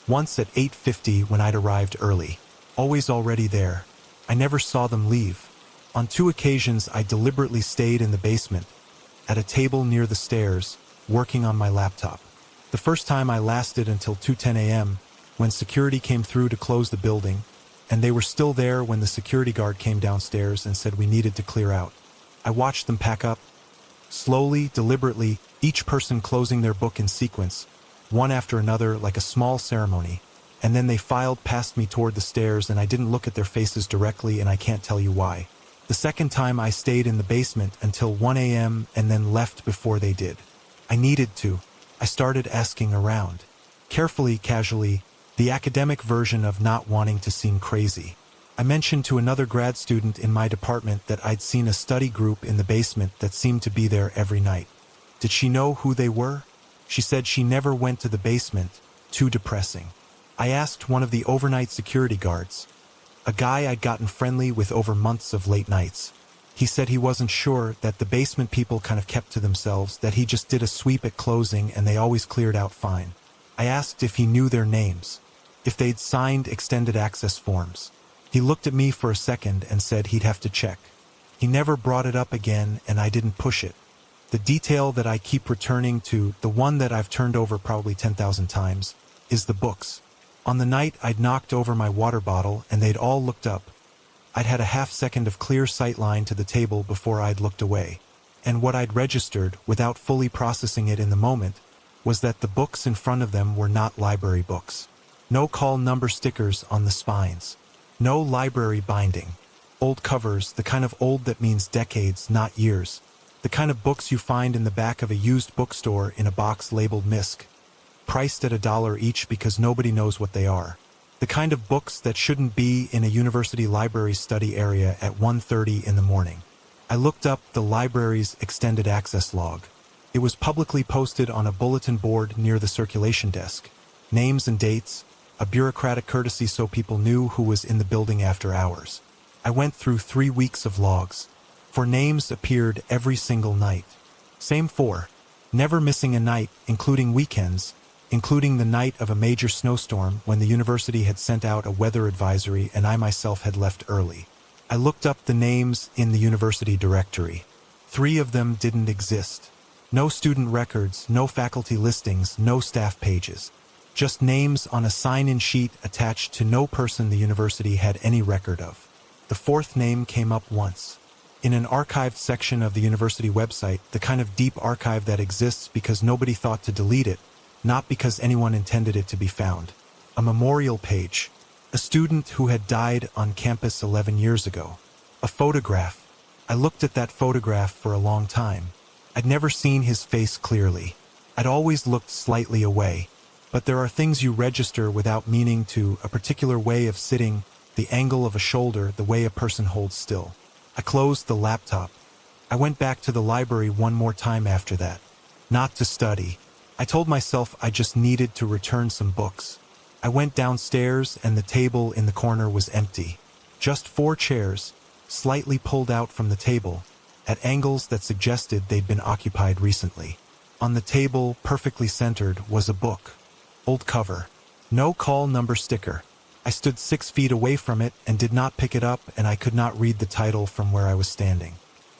A: Once at 8:50 when I'd arrived early. Always already there. I never saw them leave. On 2 occasions I deliberately stayed in the basement, at a table near the stairs, working on my laptop. The first time I lasted until 2:10 a.m., when security came through to close the building, and they were still there when the security guard came downstairs and said we needed to clear out. I watched them pack up. Slowly, deliberately, each person closing their book in sequence, one after another like a small ceremony, and then they filed past me toward the stairs and I didn't look at their faces directly and I can't tell you why. The second time I stayed in the basement until 1 a.m. and then left before they did. I needed to. I started asking around. Carefully, casually, the academic version of not wanting to seem crazy. I mentioned to another grad student in my department that I'd seen a study group in the basement that seemed to be there every night. Did she know who they were? She said she never went to the basement. Too depressing. I asked one of the overnight security guards, a guy I'd gotten friendly with over months of late nights. He said he wasn't sure, that the basement people kind of kept to themselves, that he just did a sweep at closing and they always cleared out fine. I asked if he knew their names, if they'd signed extended access forms. He looked at me for a second and said he'd have to check. He never brought it up again and I didn't push it. The detail that I keep returning to, the one that I've turned over probably 10,000 times, is the books. On the night I'd knocked over my water bottle and they'd all looked up, I'd had a half-second of clear sight line to the table before I'd looked away. And what I'd registered, without fully processing it in the moment, was that the books in front of them were not library books. No call number stickers on the spines. No library binding. Old covers, the kind of old that means decades, not years. The kind of books you find in the back of a used bookstore in a box labeled MISC. Priced at $1 each because nobody knows what they are. The kind of books that shouldn't be in a university library study area at 1:30 in the morning. I looked up the library's extended access log. It was publicly posted on a bulletin board near the circulation desk. Names and dates, a bureaucratic courtesy so people knew who was in the building after hours. I went through 3 weeks of logs. 4 names appeared every single night. Same 4. Never missing a night, including weekends, including the night of a major snowstorm when the university had sent out a weather advisory and I myself had left early. I looked up the names in the university directory. 3 of them didn't exist. No student records, no faculty listings, no staff pages. Just names on a sign-in sheet attached to no person the university had any record of. The 4th name came up once. In an archived section of the university website, the kind of deep archive that exists because nobody thought to delete it, not because anyone intended it to be found. A memorial page. A student who had died on campus 11 years ago. A photograph. I looked at that photograph for a long time. I'd never seen his face clearly. I'd always looked slightly away. But there are things you register without meaning to, a particular way of sitting, the angle of a shoulder, the way a person holds still. I closed the laptop. I went back to the library one more time after that. Not to study. I told myself I just needed to return some books. I went downstairs and the table in the corner was empty. Just 4 chairs, slightly pulled out from the table, at angles that suggested they'd been occupied recently. On the table, perfectly centered, was a book. Old cover. No call number sticker. I stood 6 feet away from it and did not pick it up, and I could not read the title from where I was standing.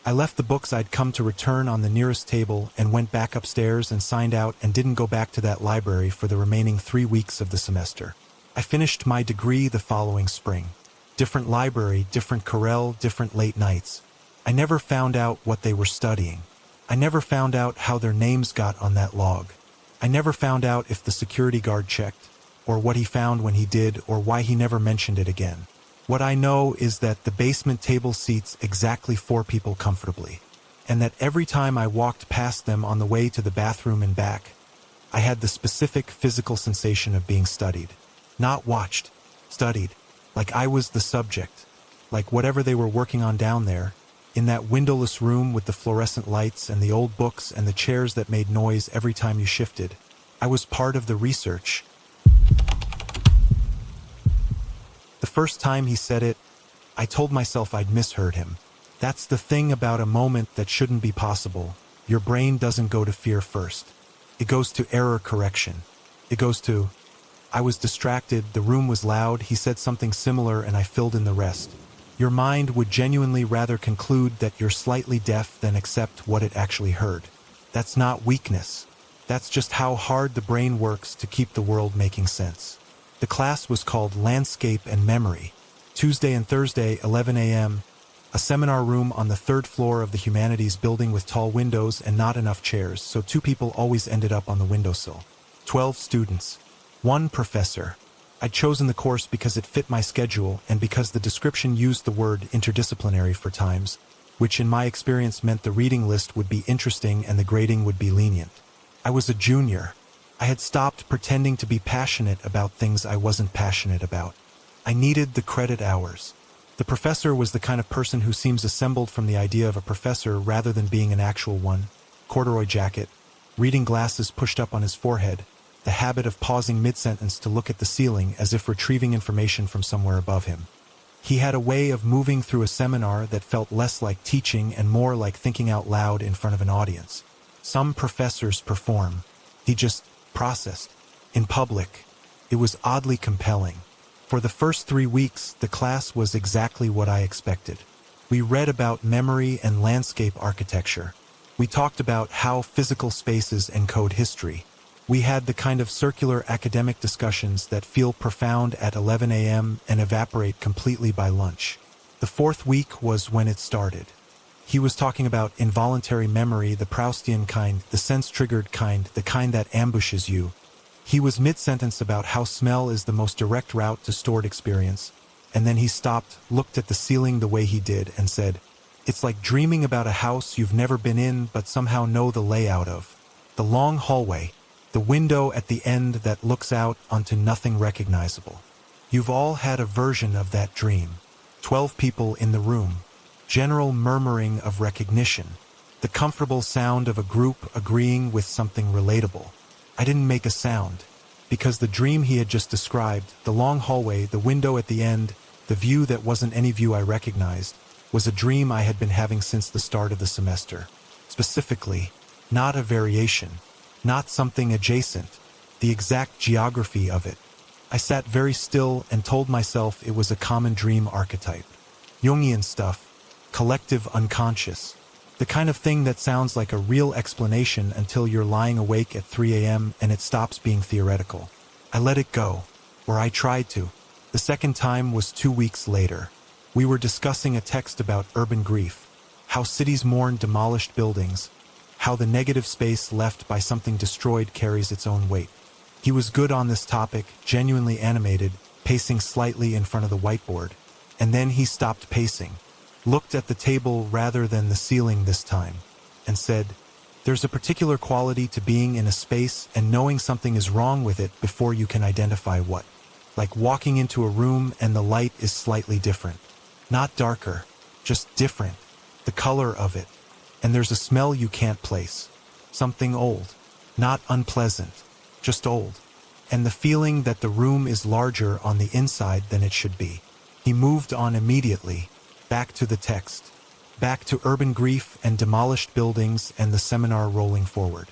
A: I left the books I'd come to return on the nearest table and went back upstairs and signed out and didn't go back to that library for the remaining 3 weeks of the semester. I finished my degree the following spring. Different library, different chorale, different late nights. I never found out what they were studying. I never found out how their names got on that log. I never found out if the security guard checked, or what he found when he did, or why he never mentioned it again. What I know is that the basement table seats exactly 4 people comfortably, and that every time I walked past them on the way to the bathroom and back, I had the specific physical sensation of being studied. Not watched, studied, like I was the subject, like whatever they were working on down there, in that windowless room with the fluorescent lights and the old books and the chairs that made noise every time you shifted. I was part of the research. The first time he said it, I told myself I'd misheard him. That's the thing about a moment that shouldn't be possible. Your brain doesn't go to fear first. It goes to error correction. It goes to, I was distracted, the room was loud, he said something similar and I filled in the rest. Your mind would genuinely rather conclude that you're slightly deaf than accept what it actually heard. That's not weakness. That's just how hard the brain works to keep the world making sense. The class was called Landscape and Memory. Tuesday and Thursday, 11 a.m., a seminar room on the 3rd floor of the Humanities building with tall windows and not enough chairs, so 2 people always ended up on the windowsill. 12 students. 1 professor. I'd chosen the course because it fit my schedule and because the description used the word interdisciplinary 4 times, which in my experience meant the reading list would be interesting and the grading would be lenient. I was a junior. I had stopped pretending to be passionate about things I wasn't passionate about. I needed the credit hours. The professor was the kind of person who seems assembled from the idea of a professor rather than being an actual one. Corduroy jacket, reading glasses pushed up on his forehead, the habit of pausing mid-sentence to look at the ceiling as if retrieving information from somewhere above him. He had a way of moving through a seminar that felt less like teaching and more like thinking out loud in front of an audience. Some professors perform. He just processed. In public. It was oddly compelling. For the first 3 weeks, the class was exactly what I expected. We read about memory and landscape architecture. We talked about how physical spaces encode history. We had the kind of circular academic discussions that feel profound at 11 a.m. and evaporate completely by lunch. The 4th week was when it started. He was talking about involuntary memory, the Proustian kind, the sense-triggered kind, the kind that ambushes you. He was mid-sentence about how smell is the most direct route to stored experience, and then he stopped, looked at the ceiling the way he did, and said, "It's like dreaming about a house you've never been in but somehow know the layout of. The long hallway, the window at the end that looks out onto nothing recognizable. You've all had a version of that dream. 12 people in the room. General murmuring of recognition. The comfortable sound of a group agreeing with something relatable. I didn't make a sound, because the dream he had just described, the long hallway, the window at the end, the view that wasn't any view I recognized, was a dream I had been having since the start of the semester. Specifically, not a variation. Not something adjacent. the exact geography of it. I sat very still and told myself it was a common dream archetype. Jungian stuff, collective unconscious. The kind of thing that sounds like a real explanation until you're lying awake at 3 a.m. and it stops being theoretical. I let it go, or I tried to. The second time was 2 weeks later. We were discussing a text about urban grief, how cities mourn demolished buildings, how the negative space left by something destroyed carries its own weight. He was good on this topic, genuinely animated, pacing slightly in front of the whiteboard. And then he stopped pacing, looked at the table rather than the ceiling this time, and said, "There's a particular quality to being in a space and knowing something is wrong with it before you can identify what. Like walking into a room and the light is slightly different. Not darker, just different. The color of it. And there's a smell you can't place. Something old. Not unpleasant. Just old. And the feeling that the room is larger on the inside than it should be." He moved on immediately, back to the text, back to urban grief and demolished buildings and the seminar rolling forward.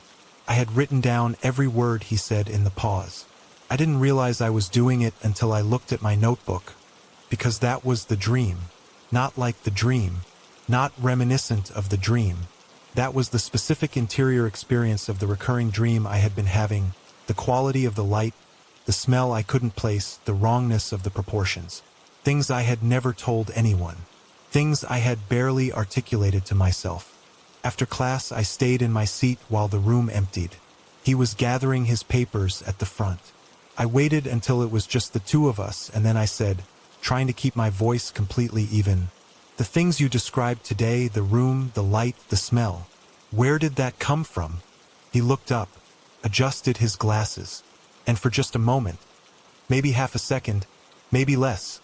A: I had written down every word he said in the pause. I didn't realize I was doing it until I looked at my notebook, because that was the dream, not like the dream, not reminiscent of the dream. That was the specific interior experience of the recurring dream I had been having, the quality of the light, the smell I couldn't place, the wrongness of the proportions. Things I had never told anyone. Things I had barely articulated to myself. After class, I stayed in my seat while the room emptied. He was gathering his papers at the front. I waited until it was just the two of us, and then I said, trying to keep my voice completely even, "The things you described today, the room, the light, the smell, where did that come from?" He looked up, adjusted his glasses, and for just a moment, maybe half a second, maybe less,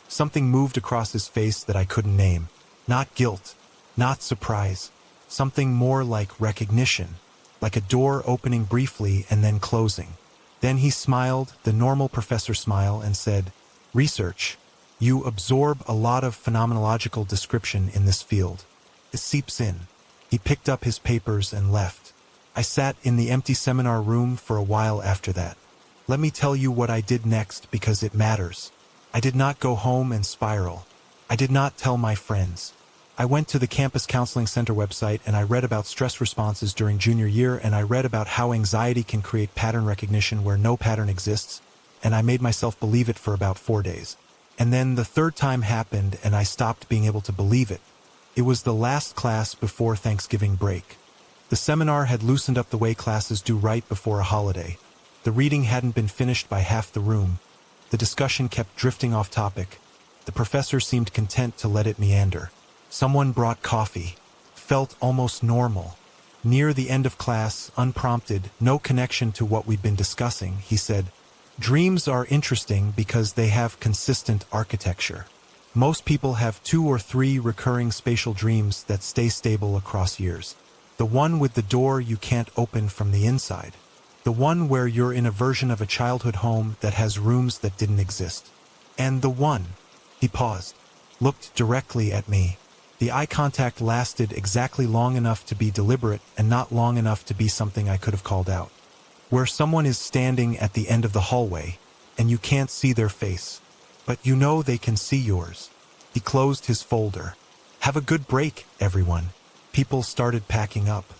A: something moved across his face that I couldn't name. Not guilt, not surprise, something more like recognition, like a door opening briefly and then closing. Then he smiled, the normal professor smile, and said, "Research. You absorb a lot of phenomenological description in this field. It seeps in." He picked up his papers and left. I sat in the empty seminar room for a while after that. Let me tell you what I did next because it matters. I did not go home and spiral. I did not tell my friends. I went to the Campus Counseling Center website and I read about stress responses during junior year, and I read about how anxiety can create pattern recognition where no pattern exists, and I made myself believe it for about 4 days. And then the third time happened and I stopped being able to believe it. It was the last class before Thanksgiving break. The seminar had loosened up the way classes do right before a holiday. The reading hadn't been finished by half the room. The discussion kept drifting off topic. The professor seemed content to let it meander. Someone brought coffee. Felt almost normal. Near the end of class, unprompted, no connection to what we'd been discussing, he said, "Dreams are interesting because they have consistent architecture. Most people have 2 or 3 recurring spatial dreams that stay stable across years. The one with the door you can't open from the inside. The one where you're in a version of a childhood home that has rooms that didn't exist. And the one," he paused, looked directly at me. The eye contact lasted exactly long enough to be deliberate and not long enough to be something I could have called out. "Where someone is standing at the end of the hallway, and you can't see their face, but you know they can see yours." He closed his folder. "Have a good break, everyone." People started packing up,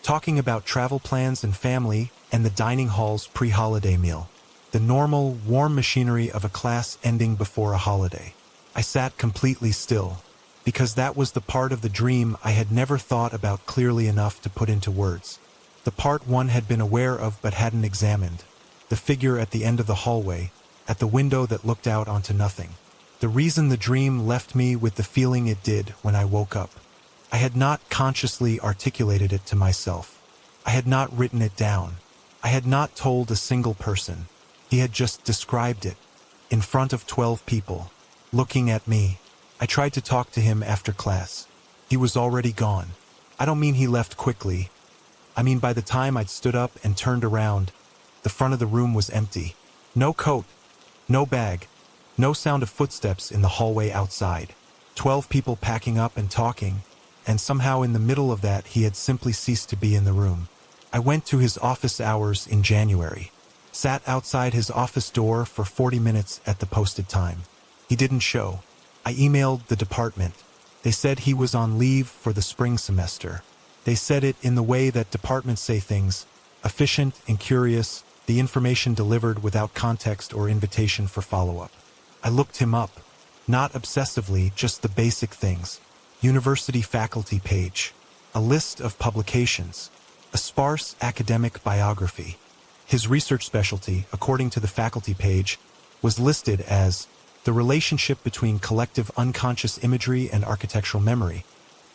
A: talking about travel plans and family and the dining hall's pre-holiday meal. The normal, warm machinery of a class ending before a holiday. I sat completely still, because that was the part of the dream I had never thought about clearly enough to put into words. The part one had been aware of but hadn't examined. The figure at the end of the hallway, at the window that looked out onto nothing. The reason the dream left me with the feeling it did when I woke up. I had not consciously articulated it to myself. I had not written it down. I had not told a single person. He had just described it, in front of 12 people, looking at me. I tried to talk to him after class. He was already gone. I don't mean he left quickly. I mean by the time I'd stood up and turned around, the front of the room was empty. No coat, no bag, no sound of footsteps in the hallway outside. 12 people packing up and talking, and somehow in the middle of that he had simply ceased to be in the room. I went to his office hours in January. Sat outside his office door for 40 minutes at the posted time. He didn't show. I emailed the department. They said he was on leave for the spring semester. They said it in the way that departments say things, efficient and curious, the information delivered without context or invitation for follow-up. I looked him up. Not obsessively, just the basic things. University faculty page. A list of publications. A sparse academic biography. His research specialty, according to the faculty page, was listed as the relationship between collective unconscious imagery and architectural memory,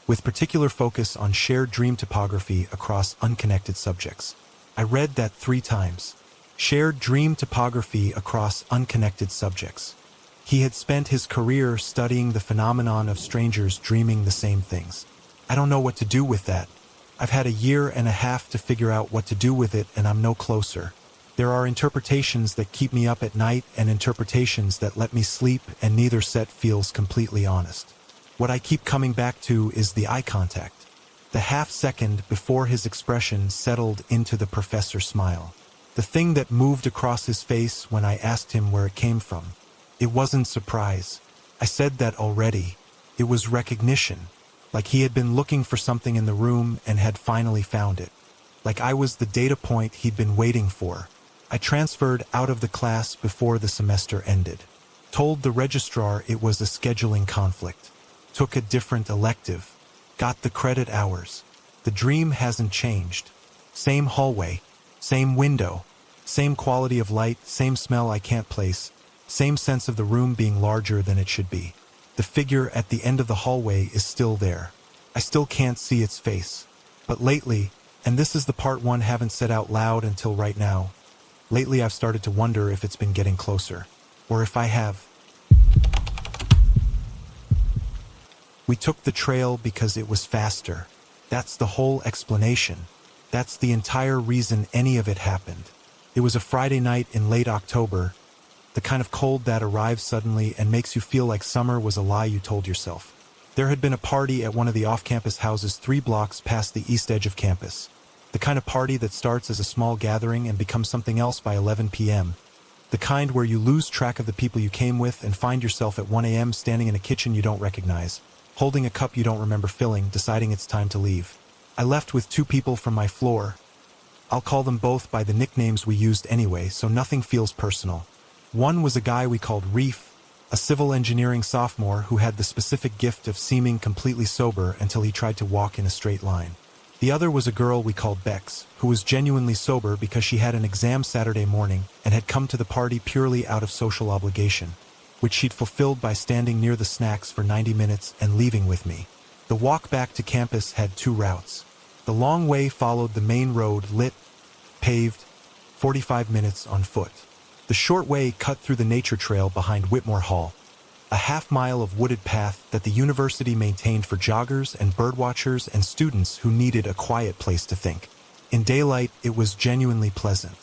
A: with particular focus on shared dream topography across unconnected subjects. I read that 3 times. Shared dream topography across unconnected subjects. He had spent his career studying the phenomenon of strangers dreaming the same things. I don't know what to do with that. I've had a year and a half to figure out what to do with it, and I'm no closer. There are interpretations that keep me up at night and interpretations that let me sleep, and neither set feels completely honest. What I keep coming back to is the eye contact. The half-second before his expression settled into the professor's smile. The thing that moved across his face when I asked him where it came from. It wasn't surprise. I said that already. It was recognition. Like he had been looking for something in the room and had finally found it. Like I was the data point he'd been waiting for. I transferred out of the class before the semester ended. Told the registrar it was a scheduling conflict. Took a different elective. Got the credit hours. The dream hasn't changed. Same hallway. Same window. Same quality of light, same smell I can't place. Same sense of the room being larger than it should be. The figure at the end of the hallway is still there. I still can't see its face. But lately, and this is the part one haven't said out loud until right now, lately I've started to wonder if it's been getting closer. Or if I have. We took the trail because it was faster. That's the whole explanation. That's the entire reason any of it happened. It was a Friday night in late October, the kind of cold that arrives suddenly and makes you feel like summer was a lie you told yourself. There had been a party at one of the off-campus houses 3 blocks past the east edge of campus. The kind of party that starts as a small gathering and becomes something else by 11 p.m. The kind where you lose track of the people you came with and find yourself at 1 a.m. standing in a kitchen you don't recognize, holding a cup you don't remember filling, deciding it's time to leave. I left with 2 people from my floor. I'll call them both by the nicknames we used anyway, so nothing feels personal. One was a guy we called Reef, a civil engineering sophomore who had the specific gift of seeming completely sober until he tried to walk in a straight line. The other was a girl we called Bex, who was genuinely sober because she had an exam Saturday morning and had come to the party purely out of social obligation, which she'd fulfilled by standing near the snacks for 90 minutes and leaving with me. The walk back to campus had 2 routes. The long way followed the main road, lit, paved, 45 minutes on foot. The short way cut through the nature trail behind Whitmore Hall, a half-mile of wooded path that the university maintained for joggers and birdwatchers and students who needed a quiet place to think. In daylight, it was genuinely pleasant.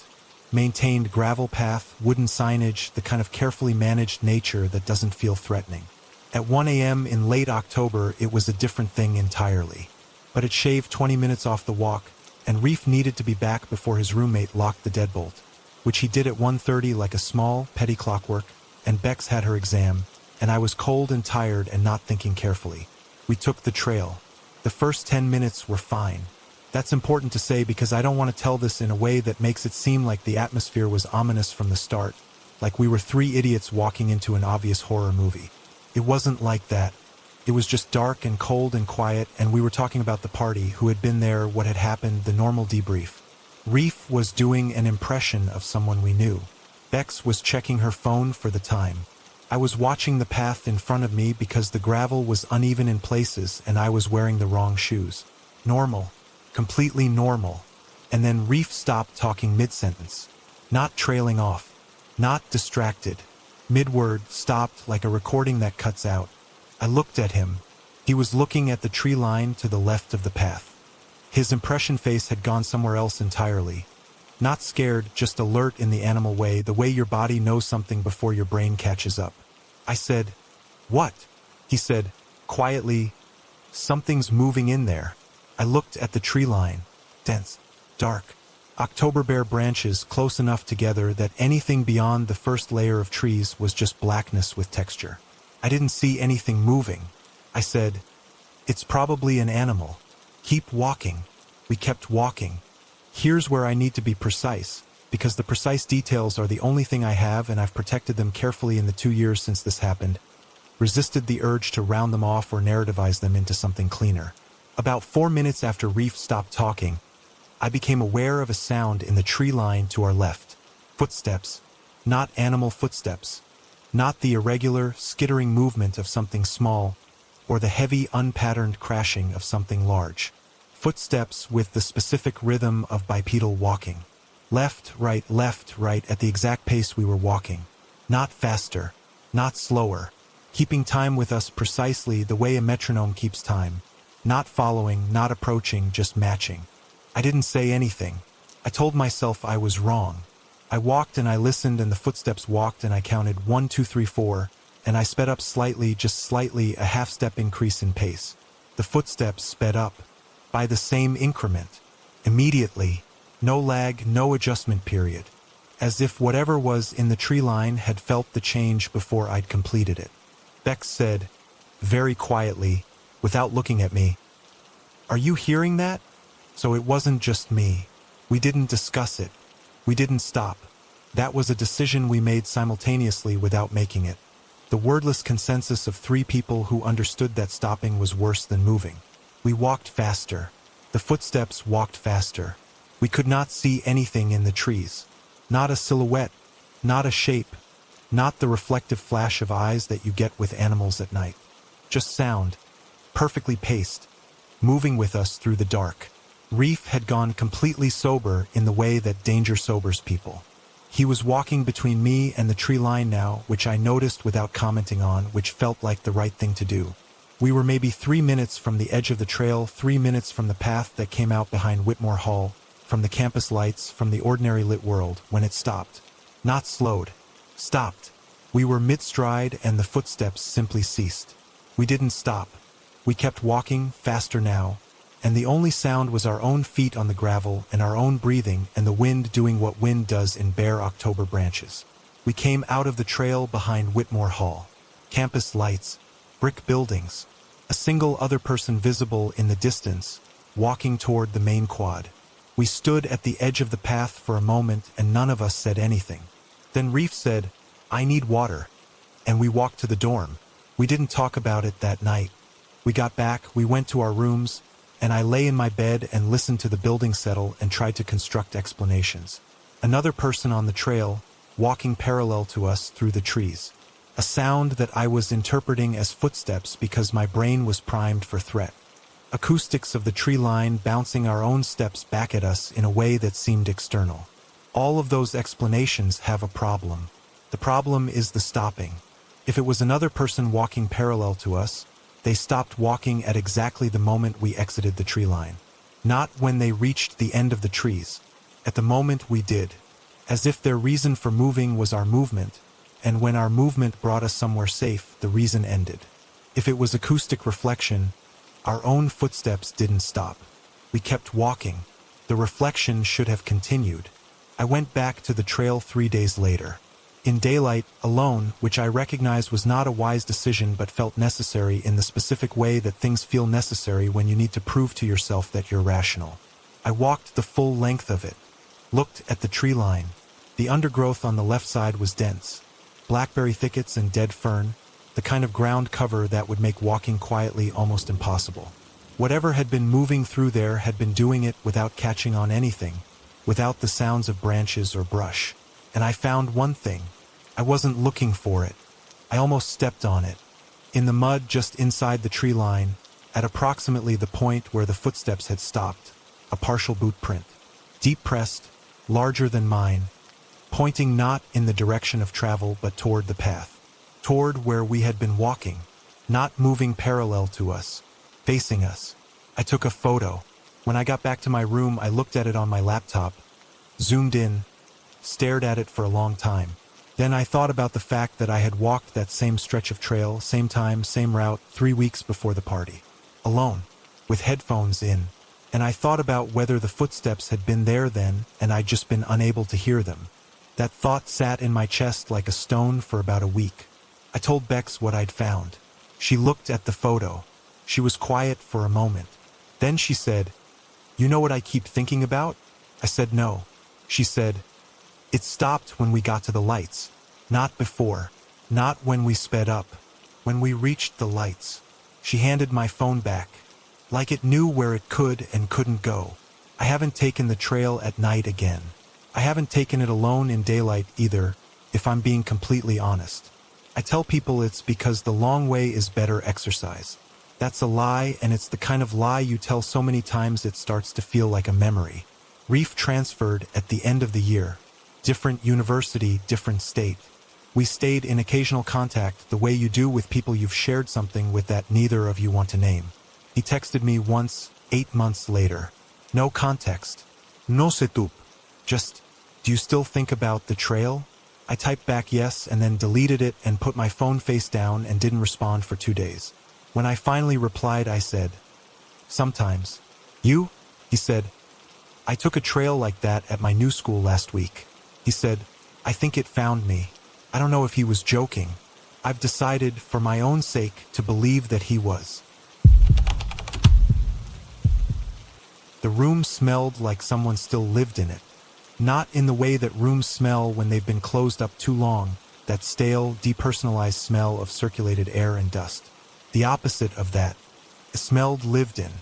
A: Maintained gravel path, wooden signage, the kind of carefully managed nature that doesn't feel threatening. At 1 a.m. in late October, it was a different thing entirely. But it shaved 20 minutes off the walk, and Reef needed to be back before his roommate locked the deadbolt, which he did at 1:30 like a small, petty clockwork, and Bex had her exam, and I was cold and tired and not thinking carefully. We took the trail. The first 10 minutes were fine. That's important to say because I don't want to tell this in a way that makes it seem like the atmosphere was ominous from the start, like we were 3 idiots walking into an obvious horror movie. It wasn't like that. It was just dark and cold and quiet, and we were talking about the party, who had been there, what had happened, the normal debrief. Reef was doing an impression of someone we knew. Bex was checking her phone for the time. I was watching the path in front of me because the gravel was uneven in places and I was wearing the wrong shoes. Normal. Completely normal. And then Reef stopped talking mid-sentence. Not trailing off. Not distracted. Mid-word, stopped like a recording that cuts out. I looked at him. He was looking at the tree line to the left of the path. His impression face had gone somewhere else entirely. Not scared, just alert in the animal way, the way your body knows something before your brain catches up. I said, "What?" He said, quietly, "Something's moving in there." I looked at the tree line. Dense. Dark. October bare branches close enough together that anything beyond the first layer of trees was just blackness with texture. I didn't see anything moving. I said, "It's probably an animal. Keep walking." We kept walking. Here's where I need to be precise, because the precise details are the only thing I have, and I've protected them carefully in the 2 years since this happened. Resisted the urge to round them off or narrativize them into something cleaner. About 4 minutes after Reef stopped talking, I became aware of a sound in the tree line to our left. Footsteps. Not animal footsteps. Not the irregular, skittering movement of something small, or the heavy, unpatterned crashing of something large. Footsteps with the specific rhythm of bipedal walking. Left, right, at the exact pace we were walking. Not faster, not slower. Keeping time with us precisely the way a metronome keeps time. Not following, not approaching, just matching. I didn't say anything. I told myself I was wrong. I walked and I listened, and the footsteps walked, and I counted 1, 2, 3, 4, and I sped up slightly, just slightly, a half-step increase in pace. The footsteps sped up. By the same increment. Immediately. No lag, no adjustment period. As if whatever was in the tree line had felt the change before I'd completed it. Bex said, very quietly, without looking at me, "Are you hearing that?" So it wasn't just me. We didn't discuss it. We didn't stop. That was a decision we made simultaneously without making it. The wordless consensus of 3 people who understood that stopping was worse than moving. We walked faster. The footsteps walked faster. We could not see anything in the trees. Not a silhouette. Not a shape. Not the reflective flash of eyes that you get with animals at night. Just sound. Perfectly paced. Moving with us through the dark. Reef had gone completely sober in the way that danger sobers people. He was walking between me and the tree line now, which I noticed without commenting on, which felt like the right thing to do. We were maybe 3 minutes from the edge of the trail, 3 minutes from the path that came out behind Whitmore Hall, from the campus lights, from the ordinary lit world, when it stopped. Not slowed. Stopped. We were mid-stride and the footsteps simply ceased. We didn't stop. We kept walking, faster now, and the only sound was our own feet on the gravel and our own breathing and the wind doing what wind does in bare October branches. We came out of the trail behind Whitmore Hall. Campus lights. Brick buildings. A single other person visible in the distance, walking toward the main quad. We stood at the edge of the path for a moment and none of us said anything. Then Reef said, "I need water." And we walked to the dorm. We didn't talk about it that night. We got back, we went to our rooms, and I lay in my bed and listened to the building settle and tried to construct explanations. Another person on the trail, walking parallel to us through the trees. A sound that I was interpreting as footsteps because my brain was primed for threat. Acoustics of the tree line bouncing our own steps back at us in a way that seemed external. All of those explanations have a problem. The problem is the stopping. If it was another person walking parallel to us, they stopped walking at exactly the moment we exited the tree line. Not when they reached the end of the trees. At the moment we did. As if their reason for moving was our movement, and when our movement brought us somewhere safe, the reason ended. If it was acoustic reflection, our own footsteps didn't stop. We kept walking. The reflection should have continued. I went back to the trail 3 days later. In daylight, alone, which I recognized was not a wise decision but felt necessary in the specific way that things feel necessary when you need to prove to yourself that you're rational. I walked the full length of it. Looked at the tree line. The undergrowth on the left side was dense. Blackberry thickets and dead fern, the kind of ground cover that would make walking quietly almost impossible. Whatever had been moving through there had been doing it without catching on anything, without the sounds of branches or brush. And I found one thing. I wasn't looking for it. I almost stepped on it. In the mud just inside the tree line, at approximately the point where the footsteps had stopped, a partial boot print. Deep pressed, larger than mine, pointing not in the direction of travel but toward the path, toward where we had been walking, not moving parallel to us, facing us. I took a photo. When I got back to my room, I looked at it on my laptop, zoomed in, stared at it for a long time. Then I thought about the fact that I had walked that same stretch of trail, same time, same route, 3 weeks before the party. Alone, with headphones in, And I thought about whether the footsteps had been there then and I'd just been unable to hear them. That thought sat in my chest like a stone for about a week. I told Bex what I'd found. She looked at the photo. She was quiet for a moment. Then she said, "You know what I keep thinking about?" I said no. She said, "It stopped when we got to the lights. Not before. Not when we sped up. When we reached the lights." She handed my phone back. Like it knew where it could and couldn't go. I haven't taken the trail at night again. I haven't taken it alone in daylight either, if I'm being completely honest. I tell people it's because the long way is better exercise. That's a lie, and it's the kind of lie you tell so many times it starts to feel like a memory. Reef transferred at the end of the year. Different university, different state. We stayed in occasional contact the way you do with people you've shared something with that neither of you want to name. He texted me once, 8 months later. No context. No se tu. Just, "Do you still think about the trail?" I typed back yes and then deleted it and put my phone face down and didn't respond for 2 days. When I finally replied, I said, "Sometimes." "You?" He said, "I took a trail like that at my new school last week." He said, "I think it found me." I don't know if he was joking. I've decided, for my own sake, to believe that he was. The room smelled like someone still lived in it. Not in the way that rooms smell when they've been closed up too long, that stale, depersonalized smell of circulated air and dust. The opposite of that. It smelled lived in,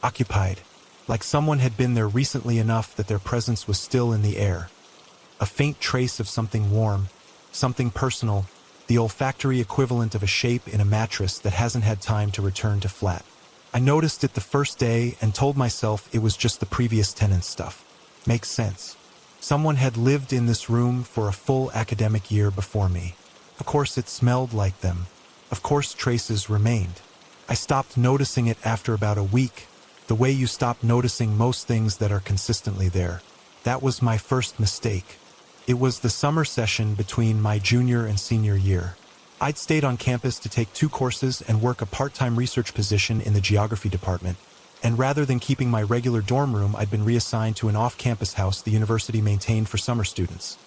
A: occupied, like someone had been there recently enough that their presence was still in the air. A faint trace of something warm, something personal, the olfactory equivalent of a shape in a mattress that hasn't had time to return to flat. I noticed it the first day and told myself it was just the previous tenant's stuff. Makes sense. Someone had lived in this room for a full academic year before me. Of course it smelled like them. Of course traces remained. I stopped noticing it after about a week, the way you stop noticing most things that are consistently there. That was my first mistake. It was the summer session between my junior and senior year. I'd stayed on campus to take 2 courses and work a part-time research position in the geography department, and rather than keeping my regular dorm room, I'd been reassigned to an off-campus house the university maintained for summer students.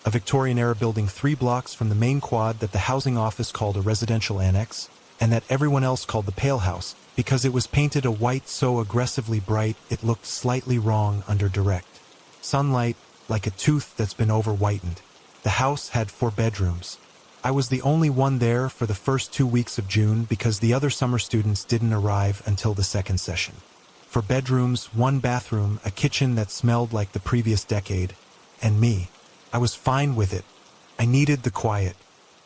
A: A Victorian-era building 3 blocks from the main quad that the housing office called a residential annex, and that everyone else called the Pale House, because it was painted a white so aggressively bright it looked slightly wrong under direct sunlight, like a tooth that's been over-whitened. The house had 4 bedrooms. I was the only one there for the first 2 weeks of June because the other summer students didn't arrive until the second session. 4 bedrooms, 1 bathroom, a kitchen that smelled like the previous decade, and me. I was fine with it. I needed the quiet.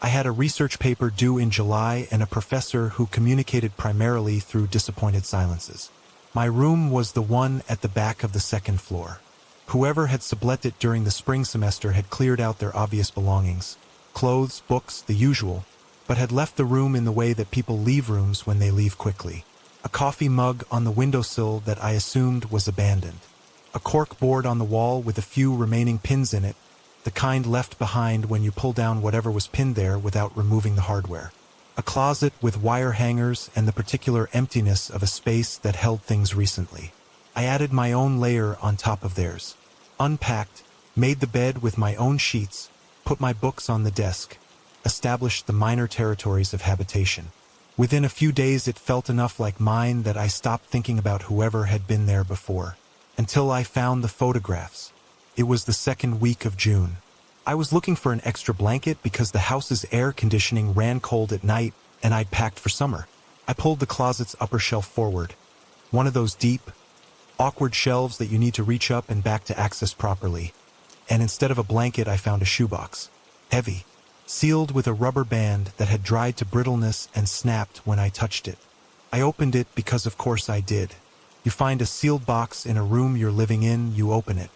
A: I had a research paper due in July and a professor who communicated primarily through disappointed silences. My room was the one at the back of the 2nd floor. Whoever had sublet it during the spring semester had cleared out their obvious belongings. Clothes, books, the usual, but had left the room in the way that people leave rooms when they leave quickly. A coffee mug on the windowsill that I assumed was abandoned. A cork board on the wall with a few remaining pins in it, the kind left behind when you pull down whatever was pinned there without removing the hardware. A closet with wire hangers and the particular emptiness of a space that held things recently. I added my own layer on top of theirs. Unpacked, made the bed with my own sheets, put my books on the desk, established the minor territories of habitation. Within a few days it felt enough like mine that I stopped thinking about whoever had been there before. Until I found the photographs. It was the 2nd week of June. I was looking for an extra blanket because the house's air conditioning ran cold at night and I'd packed for summer. I pulled the closet's upper shelf forward. One of those deep, awkward shelves that you need to reach up and back to access properly. And instead of a blanket, I found a shoebox. Heavy, sealed with a rubber band that had dried to brittleness and snapped when I touched it. I opened it because of course I did. You find a sealed box in a room you're living in, you open it.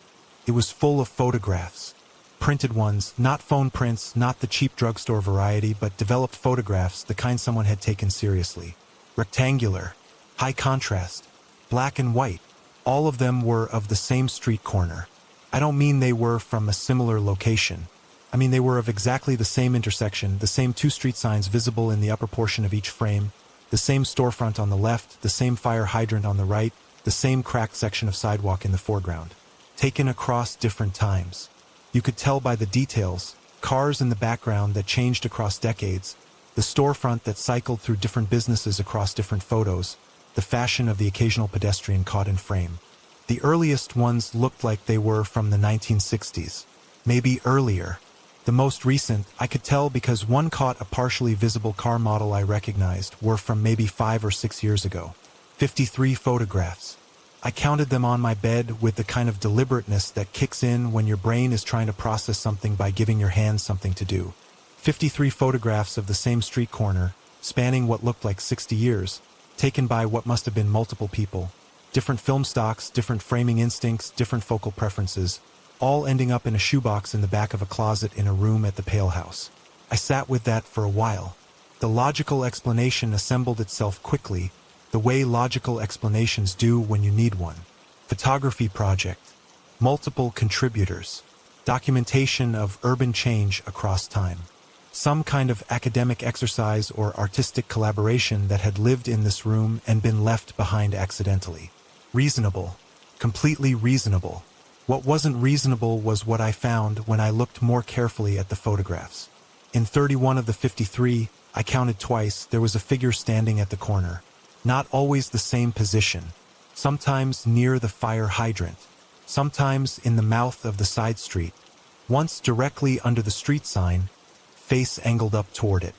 A: It was full of photographs. Printed ones, not phone prints, not the cheap drugstore variety, but developed photographs, the kind someone had taken seriously. Rectangular, high contrast, black and white. All of them were of the same street corner. I don't mean they were from a similar location. I mean they were of exactly the same intersection, the same 2 street signs visible in the upper portion of each frame, the same storefront on the left, the same fire hydrant on the right, the same cracked section of sidewalk in the foreground. Taken across different times. You could tell by the details, cars in the background that changed across decades, the storefront that cycled through different businesses across different photos, the fashion of the occasional pedestrian caught in frame. The earliest ones looked like they were from the 1960s, maybe earlier. The most recent, I could tell because one caught a partially visible car model I recognized, were from maybe 5 or 6 years ago. 53 photographs. I counted them on my bed with the kind of deliberateness that kicks in when your brain is trying to process something by giving your hands something to do. 53 photographs of the same street corner, spanning what looked like 60 years, taken by what must have been multiple people. Different film stocks, different framing instincts, different focal preferences, all ending up in a shoebox in the back of a closet in a room at the Pale House. I sat with that for a while. The logical explanation assembled itself quickly, the way logical explanations do when you need one. Photography project. Multiple contributors. Documentation of urban change across time. Some kind of academic exercise or artistic collaboration that had lived in this room and been left behind accidentally. Reasonable. Completely reasonable. What wasn't reasonable was what I found when I looked more carefully at the photographs. In 31 of the 53, I counted twice, there was a figure standing at the corner. Not always the same position. Sometimes near the fire hydrant. Sometimes in the mouth of the side street. Once directly under the street sign, face angled up toward it.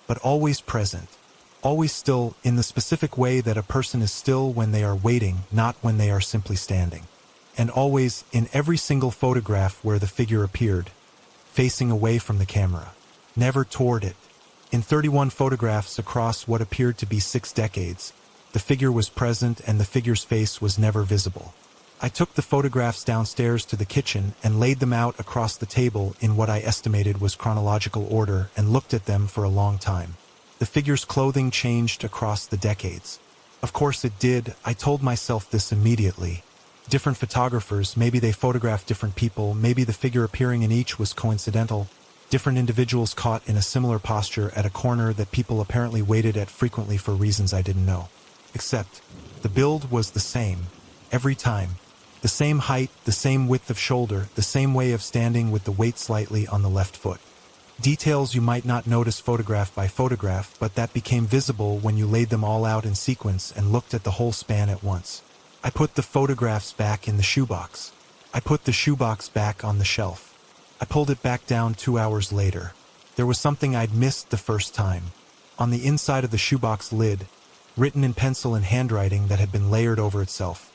A: But always present. Always still in the specific way that a person is still when they are waiting, not when they are simply standing. And always, in every single photograph where the figure appeared, facing away from the camera. Never toward it. In 31 photographs across what appeared to be 6 decades, the figure was present and the figure's face was never visible. I took the photographs downstairs to the kitchen and laid them out across the table in what I estimated was chronological order and looked at them for a long time. The figure's clothing changed across the decades. Of course it did, I told myself this immediately. Different photographers, maybe they photographed different people, maybe the figure appearing in each was coincidental. Different individuals caught in a similar posture at a corner that people apparently waited at frequently for reasons I didn't know. Except, the build was the same, every time. The same height, the same width of shoulder, the same way of standing with the weight slightly on the left foot. Details you might not notice photograph by photograph, but that became visible when you laid them all out in sequence and looked at the whole span at once. I put the photographs back in the shoebox. I put the shoebox back on the shelf. I pulled it back down 2 hours later. There was something I'd missed the first time. On the inside of the shoebox lid, written in pencil and handwriting that had been layered over itself.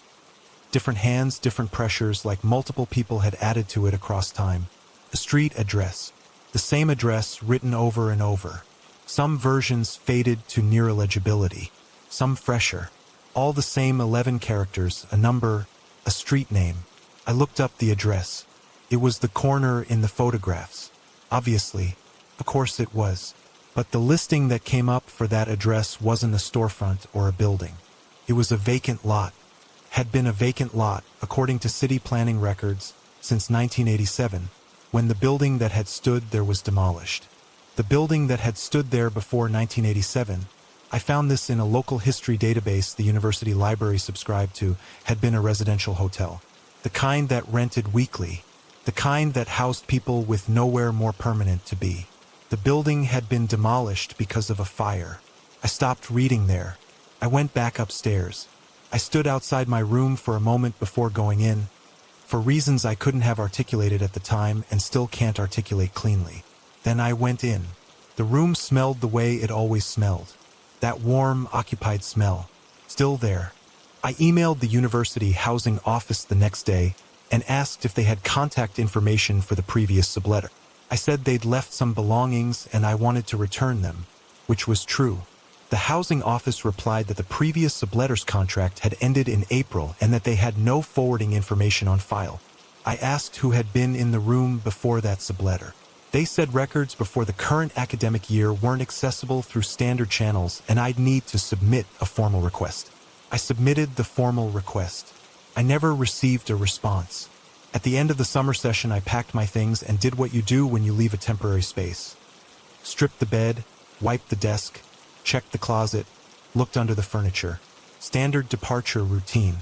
A: Different hands, different pressures, like multiple people had added to it across time. A street address. The same address written over and over. Some versions faded to near illegibility. Some fresher. All the same 11 characters, a number, a street name. I looked up the address. It was the corner in the photographs. Obviously. Of course it was. But the listing that came up for that address wasn't a storefront or a building. It was a vacant lot. Had been a vacant lot, according to city planning records, since 1987, when the building that had stood there was demolished. The building that had stood there before 1987, I found this in a local history database the university library subscribed to, had been a residential hotel. The kind that rented weekly. The kind that housed people with nowhere more permanent to be. The building had been demolished because of a fire. I stopped reading there. I went back upstairs. I stood outside my room for a moment before going in, for reasons I couldn't have articulated at the time and still can't articulate cleanly. Then I went in. The room smelled the way it always smelled. That warm, occupied smell. Still there. I emailed the university housing office the next day and asked if they had contact information for the previous subletter. I said they'd left some belongings and I wanted to return them, which was true. The housing office replied that the previous subletter's contract had ended in April and that they had no forwarding information on file. I asked who had been in the room before that subletter. They said records before the current academic year weren't accessible through standard channels and I'd need to submit a formal request. I submitted the formal request. I never received a response. At the end of the summer session, I packed my things and did what you do when you leave a temporary space. Stripped the bed, wiped the desk, checked the closet, looked under the furniture. Standard departure routine.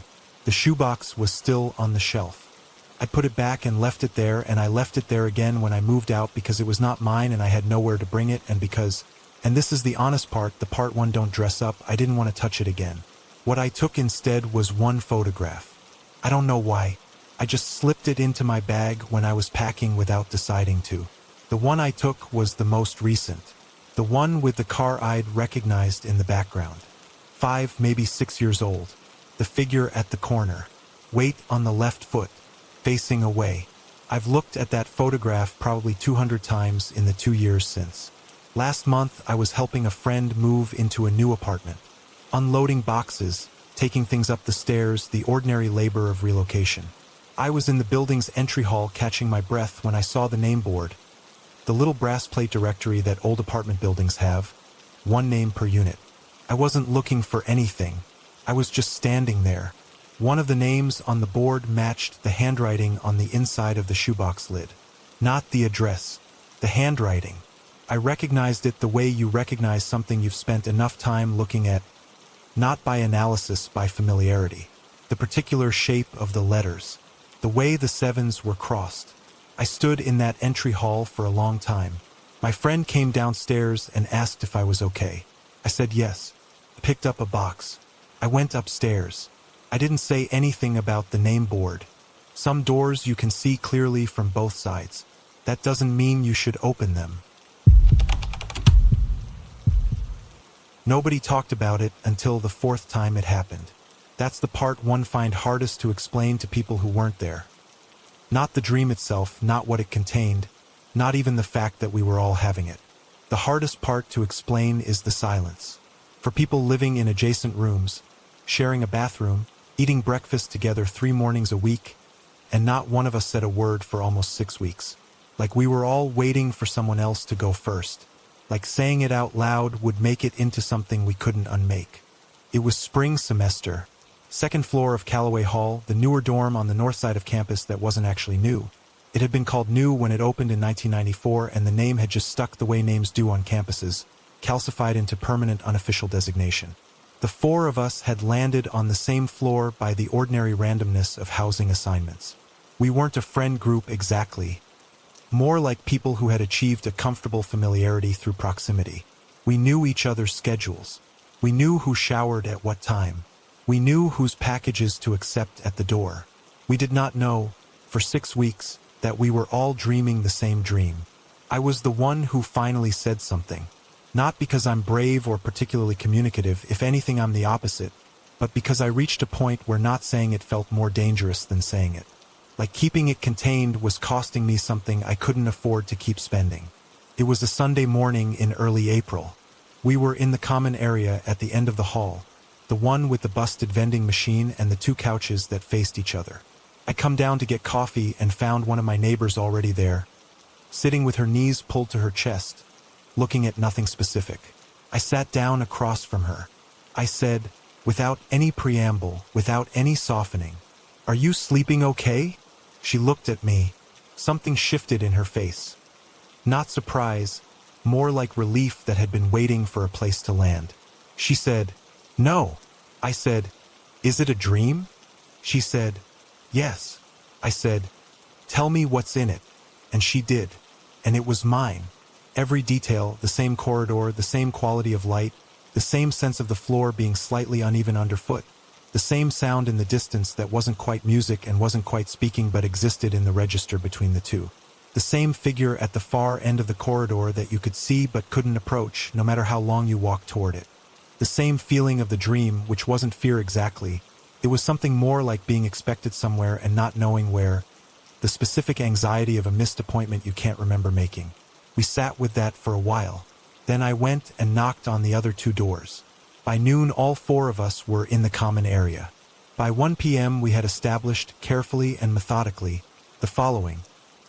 A: The shoebox was still on the shelf. I put it back and left it there, and I left it there again when I moved out because it was not mine and I had nowhere to bring it, and because, and this is the honest part, the part one don't dress up, I didn't want to touch it again. What I took instead was one photograph. I don't know why. I just slipped it into my bag when I was packing without deciding to. The one I took was the most recent. The one with the car I'd recognized in the background. 5, maybe 6 years old. The figure at the corner. Weight on the left foot. Facing away. I've looked at that photograph probably 200 times in the 2 years since. Last month, I was helping a friend move into a new apartment. Unloading boxes, taking things up the stairs, the ordinary labor of relocation. I was in the building's entry hall catching my breath when I saw the name board. The little brass plate directory that old apartment buildings have. One name per unit. I wasn't looking for anything. I was just standing there. One of the names on the board matched the handwriting on the inside of the shoebox lid. Not the address. The handwriting. I recognized it the way you recognize something you've spent enough time looking at. Not by analysis, by familiarity. The particular shape of the letters. The way the 7s were crossed. I stood in that entry hall for a long time. My friend came downstairs and asked if I was okay. I said yes. I picked up a box. I went upstairs. I didn't say anything about the name board. Some doors you can see clearly from both sides. That doesn't mean you should open them. Nobody talked about it until the 4th time it happened. That's the part one find hardest to explain to people who weren't there. Not the dream itself, not what it contained, not even the fact that we were all having it. The hardest part to explain is the silence. For people living in adjacent rooms, sharing a bathroom, eating breakfast together 3 mornings a week, and not one of us said a word for almost 6 weeks. Like we were all waiting for someone else to go first. Like saying it out loud would make it into something we couldn't unmake. It was spring semester. 2nd floor of Callaway Hall, the newer dorm on the north side of campus that wasn't actually new. It had been called new when it opened in 1994, and the name had just stuck the way names do on campuses, calcified into permanent unofficial designation. The 4 of us had landed on the same floor by the ordinary randomness of housing assignments. We weren't a friend group exactly. More like people who had achieved a comfortable familiarity through proximity. We knew each other's schedules. We knew who showered at what time. We knew whose packages to accept at the door. We did not know, for 6 weeks, that we were all dreaming the same dream. I was the one who finally said something. Not because I'm brave or particularly communicative, if anything I'm the opposite, but because I reached a point where not saying it felt more dangerous than saying it. Like keeping it contained was costing me something I couldn't afford to keep spending. It was a Sunday morning in early April. We were in the common area at the end of the hall, the one with the busted vending machine and the 2 couches that faced each other. I come down to get coffee and found one of my neighbors already there, sitting with her knees pulled to her chest, looking at nothing specific. I sat down across from her. I said, without any preamble, without any softening, "Are you sleeping okay?" She looked at me. Something shifted in her face. Not surprise, more like relief that had been waiting for a place to land. She said, "No." I said, "Is it a dream?" She said, "Yes." I said, "Tell me what's in it." And she did. And it was mine. Every detail, the same corridor, the same quality of light, the same sense of the floor being slightly uneven underfoot, the same sound in the distance that wasn't quite music and wasn't quite speaking but existed in the register between the two. The same figure at the far end of the corridor that you could see but couldn't approach, no matter how long you walked toward it. The same feeling of the dream, which wasn't fear exactly. It was something more like being expected somewhere and not knowing where. The specific anxiety of a missed appointment you can't remember making. We sat with that for a while. Then I went and knocked on the other 2 doors. By noon, all 4 of us were in the common area. By 1 p.m., we had established, carefully and methodically, the following.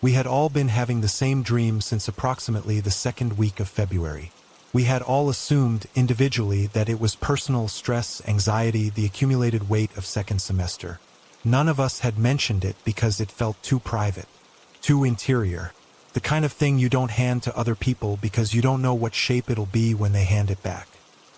A: We had all been having the same dream since approximately the 2nd week of February. We had all assumed, individually, that it was personal stress, anxiety, the accumulated weight of 2nd semester. None of us had mentioned it because it felt too private, too interior. The kind of thing you don't hand to other people because you don't know what shape it'll be when they hand it back.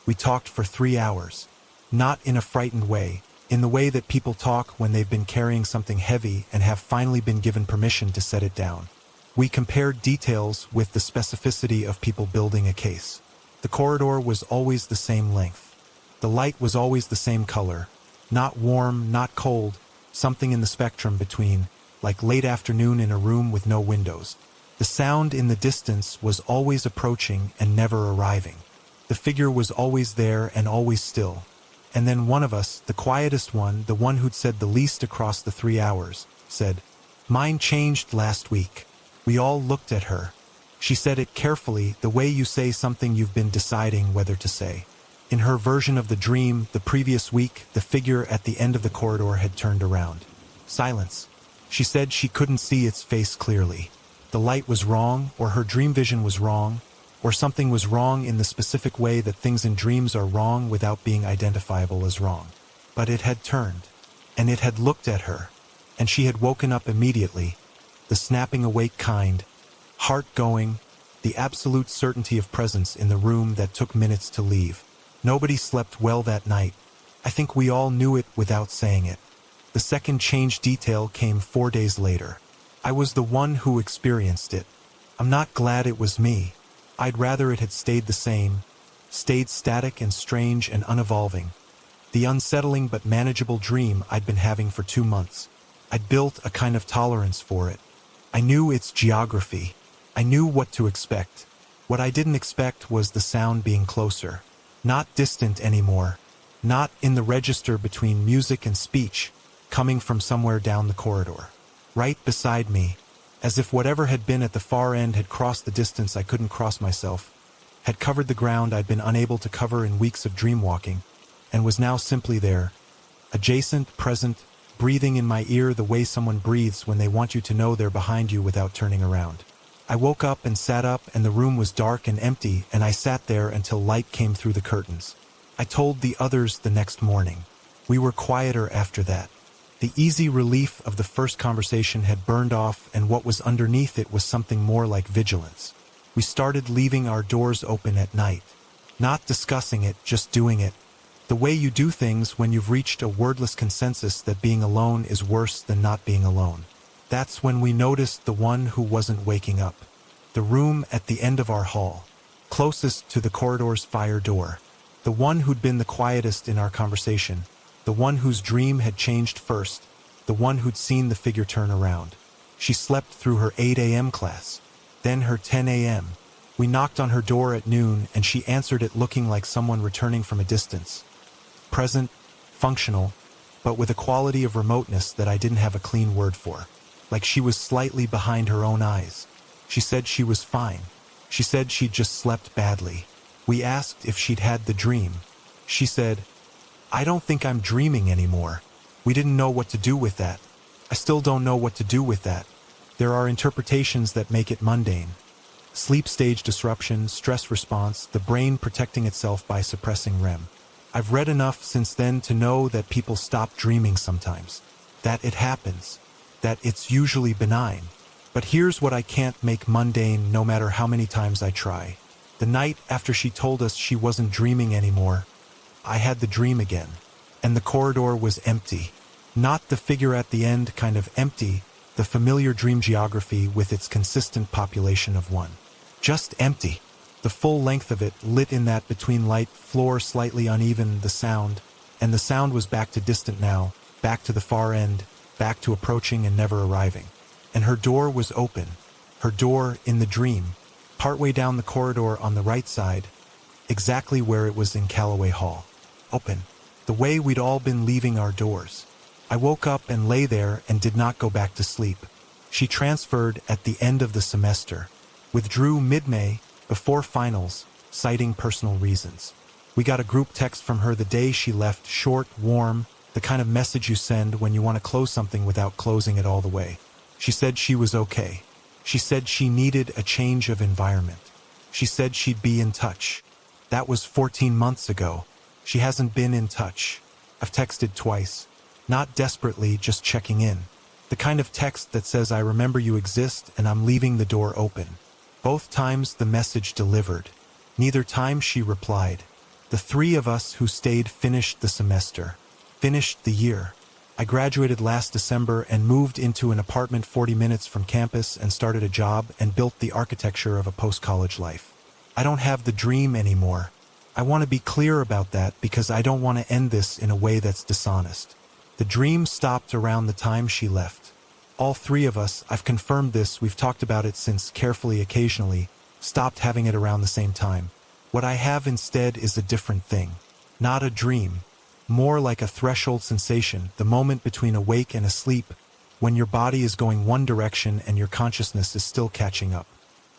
A: We talked for 3 hours. Not in a frightened way, in the way that people talk when they've been carrying something heavy and have finally been given permission to set it down. We compared details with the specificity of people building a case. The corridor was always the same length. The light was always the same color. Not warm, not cold, something in the spectrum between, like late afternoon in a room with no windows. The sound in the distance was always approaching and never arriving. The figure was always there and always still. And then one of us, the quietest one, the one who'd said the least across the 3 hours, said, "Mine changed last week." We all looked at her. She said it carefully, the way you say something you've been deciding whether to say. In her version of the dream, the previous week, the figure at the end of the corridor had turned around. Silence. She said she couldn't see its face clearly. The light was wrong, or her dream vision was wrong, or something was wrong in the specific way that things in dreams are wrong without being identifiable as wrong. But it had turned, and it had looked at her, and she had woken up immediately, the snapping awake kind, heart going, the absolute certainty of presence in the room that took minutes to leave. Nobody slept well that night. I think we all knew it without saying it. The second change detail came 4 days later. I was the one who experienced it. I'm not glad it was me. I'd rather it had stayed the same, stayed static and strange and unevolving. The unsettling but manageable dream I'd been having for 2 months. I'd built a kind of tolerance for it. I knew its geography. I knew what to expect. What I didn't expect was the sound being closer. Not distant anymore. Not in the register between music and speech, coming from somewhere down the corridor. Right beside me, as if whatever had been at the far end had crossed the distance I couldn't cross myself, had covered the ground I'd been unable to cover in weeks of dream walking, and was now simply there, adjacent, present, breathing in my ear the way someone breathes when they want you to know they're behind you without turning around. I woke up and sat up, and the room was dark and empty, and I sat there until light came through the curtains. I told the others the next morning. We were quieter after that. The easy relief of the first conversation had burned off, and what was underneath it was something more like vigilance. We started leaving our doors open at night. Not discussing it, just doing it. The way you do things when you've reached a wordless consensus that being alone is worse than not being alone. That's when we noticed the one who wasn't waking up. The room at the end of our hall, closest to the corridor's fire door. The one who'd been the quietest in our conversation. The one whose dream had changed first, the one who'd seen the figure turn around. She slept through her 8 a.m. class, then her 10 a.m. We knocked on her door at noon, and she answered it looking like someone returning from a distance. Present, functional, but with a quality of remoteness that I didn't have a clean word for. Like she was slightly behind her own eyes. She said she was fine. She said she'd just slept badly. We asked if she'd had the dream. She said, "I don't think I'm dreaming anymore." We didn't know what to do with that. I still don't know what to do with that. There are interpretations that make it mundane. Sleep stage disruption, stress response, the brain protecting itself by suppressing REM. I've read enough since then to know that people stop dreaming sometimes. That it happens. That it's usually benign. But here's what I can't make mundane no matter how many times I try. The night after she told us she wasn't dreaming anymore, I had the dream again, and the corridor was empty. Not the figure at the end kind of empty, the familiar dream geography with its consistent population of one. Just empty. The full length of it lit in that between light, floor slightly uneven, the sound, and the sound was back to distant now, back to the far end, back to approaching and never arriving. And her door was open. Her door in the dream, partway down the corridor on the right side, exactly where it was in Callaway Hall. Open, the way we'd all been leaving our doors. I woke up and lay there and did not go back to sleep. She transferred at the end of the semester, withdrew mid-May, before finals, citing personal reasons. We got a group text from her the day she left, short, warm, the kind of message you send when you want to close something without closing it all the way. She said she was okay. She said she needed a change of environment. She said she'd be in touch. That was 14 months ago. She hasn't been in touch. I've texted twice. Not desperately, just checking in. The kind of text that says I remember you exist and I'm leaving the door open. Both times the message delivered. Neither time she replied. The three of us who stayed finished the semester. Finished the year. I graduated last December and moved into an apartment 40 minutes from campus and started a job and built the architecture of a post-college life. I don't have the dream anymore. I want to be clear about that because I don't want to end this in a way that's dishonest. The dream stopped around the time she left. All three of us, I've confirmed this, we've talked about it since carefully occasionally, stopped having it around the same time. What I have instead is a different thing. Not a dream. More like a threshold sensation, the moment between awake and asleep, when your body is going one direction and your consciousness is still catching up.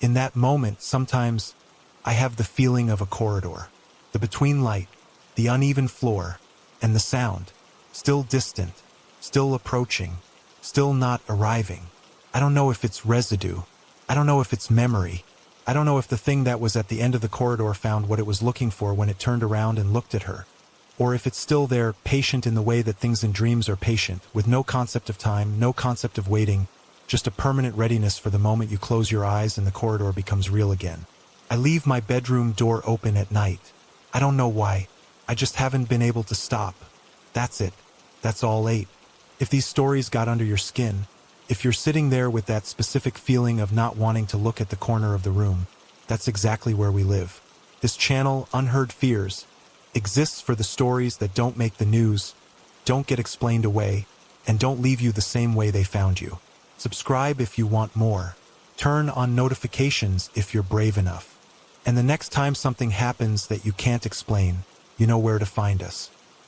A: In that moment, sometimes, I have the feeling of a corridor. The between light, the uneven floor, and the sound. Still distant, still approaching, still not arriving. I don't know if it's residue. I don't know if it's memory. I don't know if the thing that was at the end of the corridor found what it was looking for when it turned around and looked at her. Or if it's still there, patient in the way that things in dreams are patient, with no concept of time, no concept of waiting, just a permanent readiness for the moment you close your eyes and the corridor becomes real again. I leave my bedroom door open at night. I don't know why. I just haven't been able to stop. That's it. That's all 8. If these stories got under your skin, if you're sitting there with that specific feeling of not wanting to look at the corner of the room, that's exactly where we live. This channel, Unheard Fears, exists for the stories that don't make the news, don't get explained away, and don't leave you the same way they found you. Subscribe if you want more. Turn on notifications if you're brave enough. And the next time something happens that you can't explain, you know where to find us.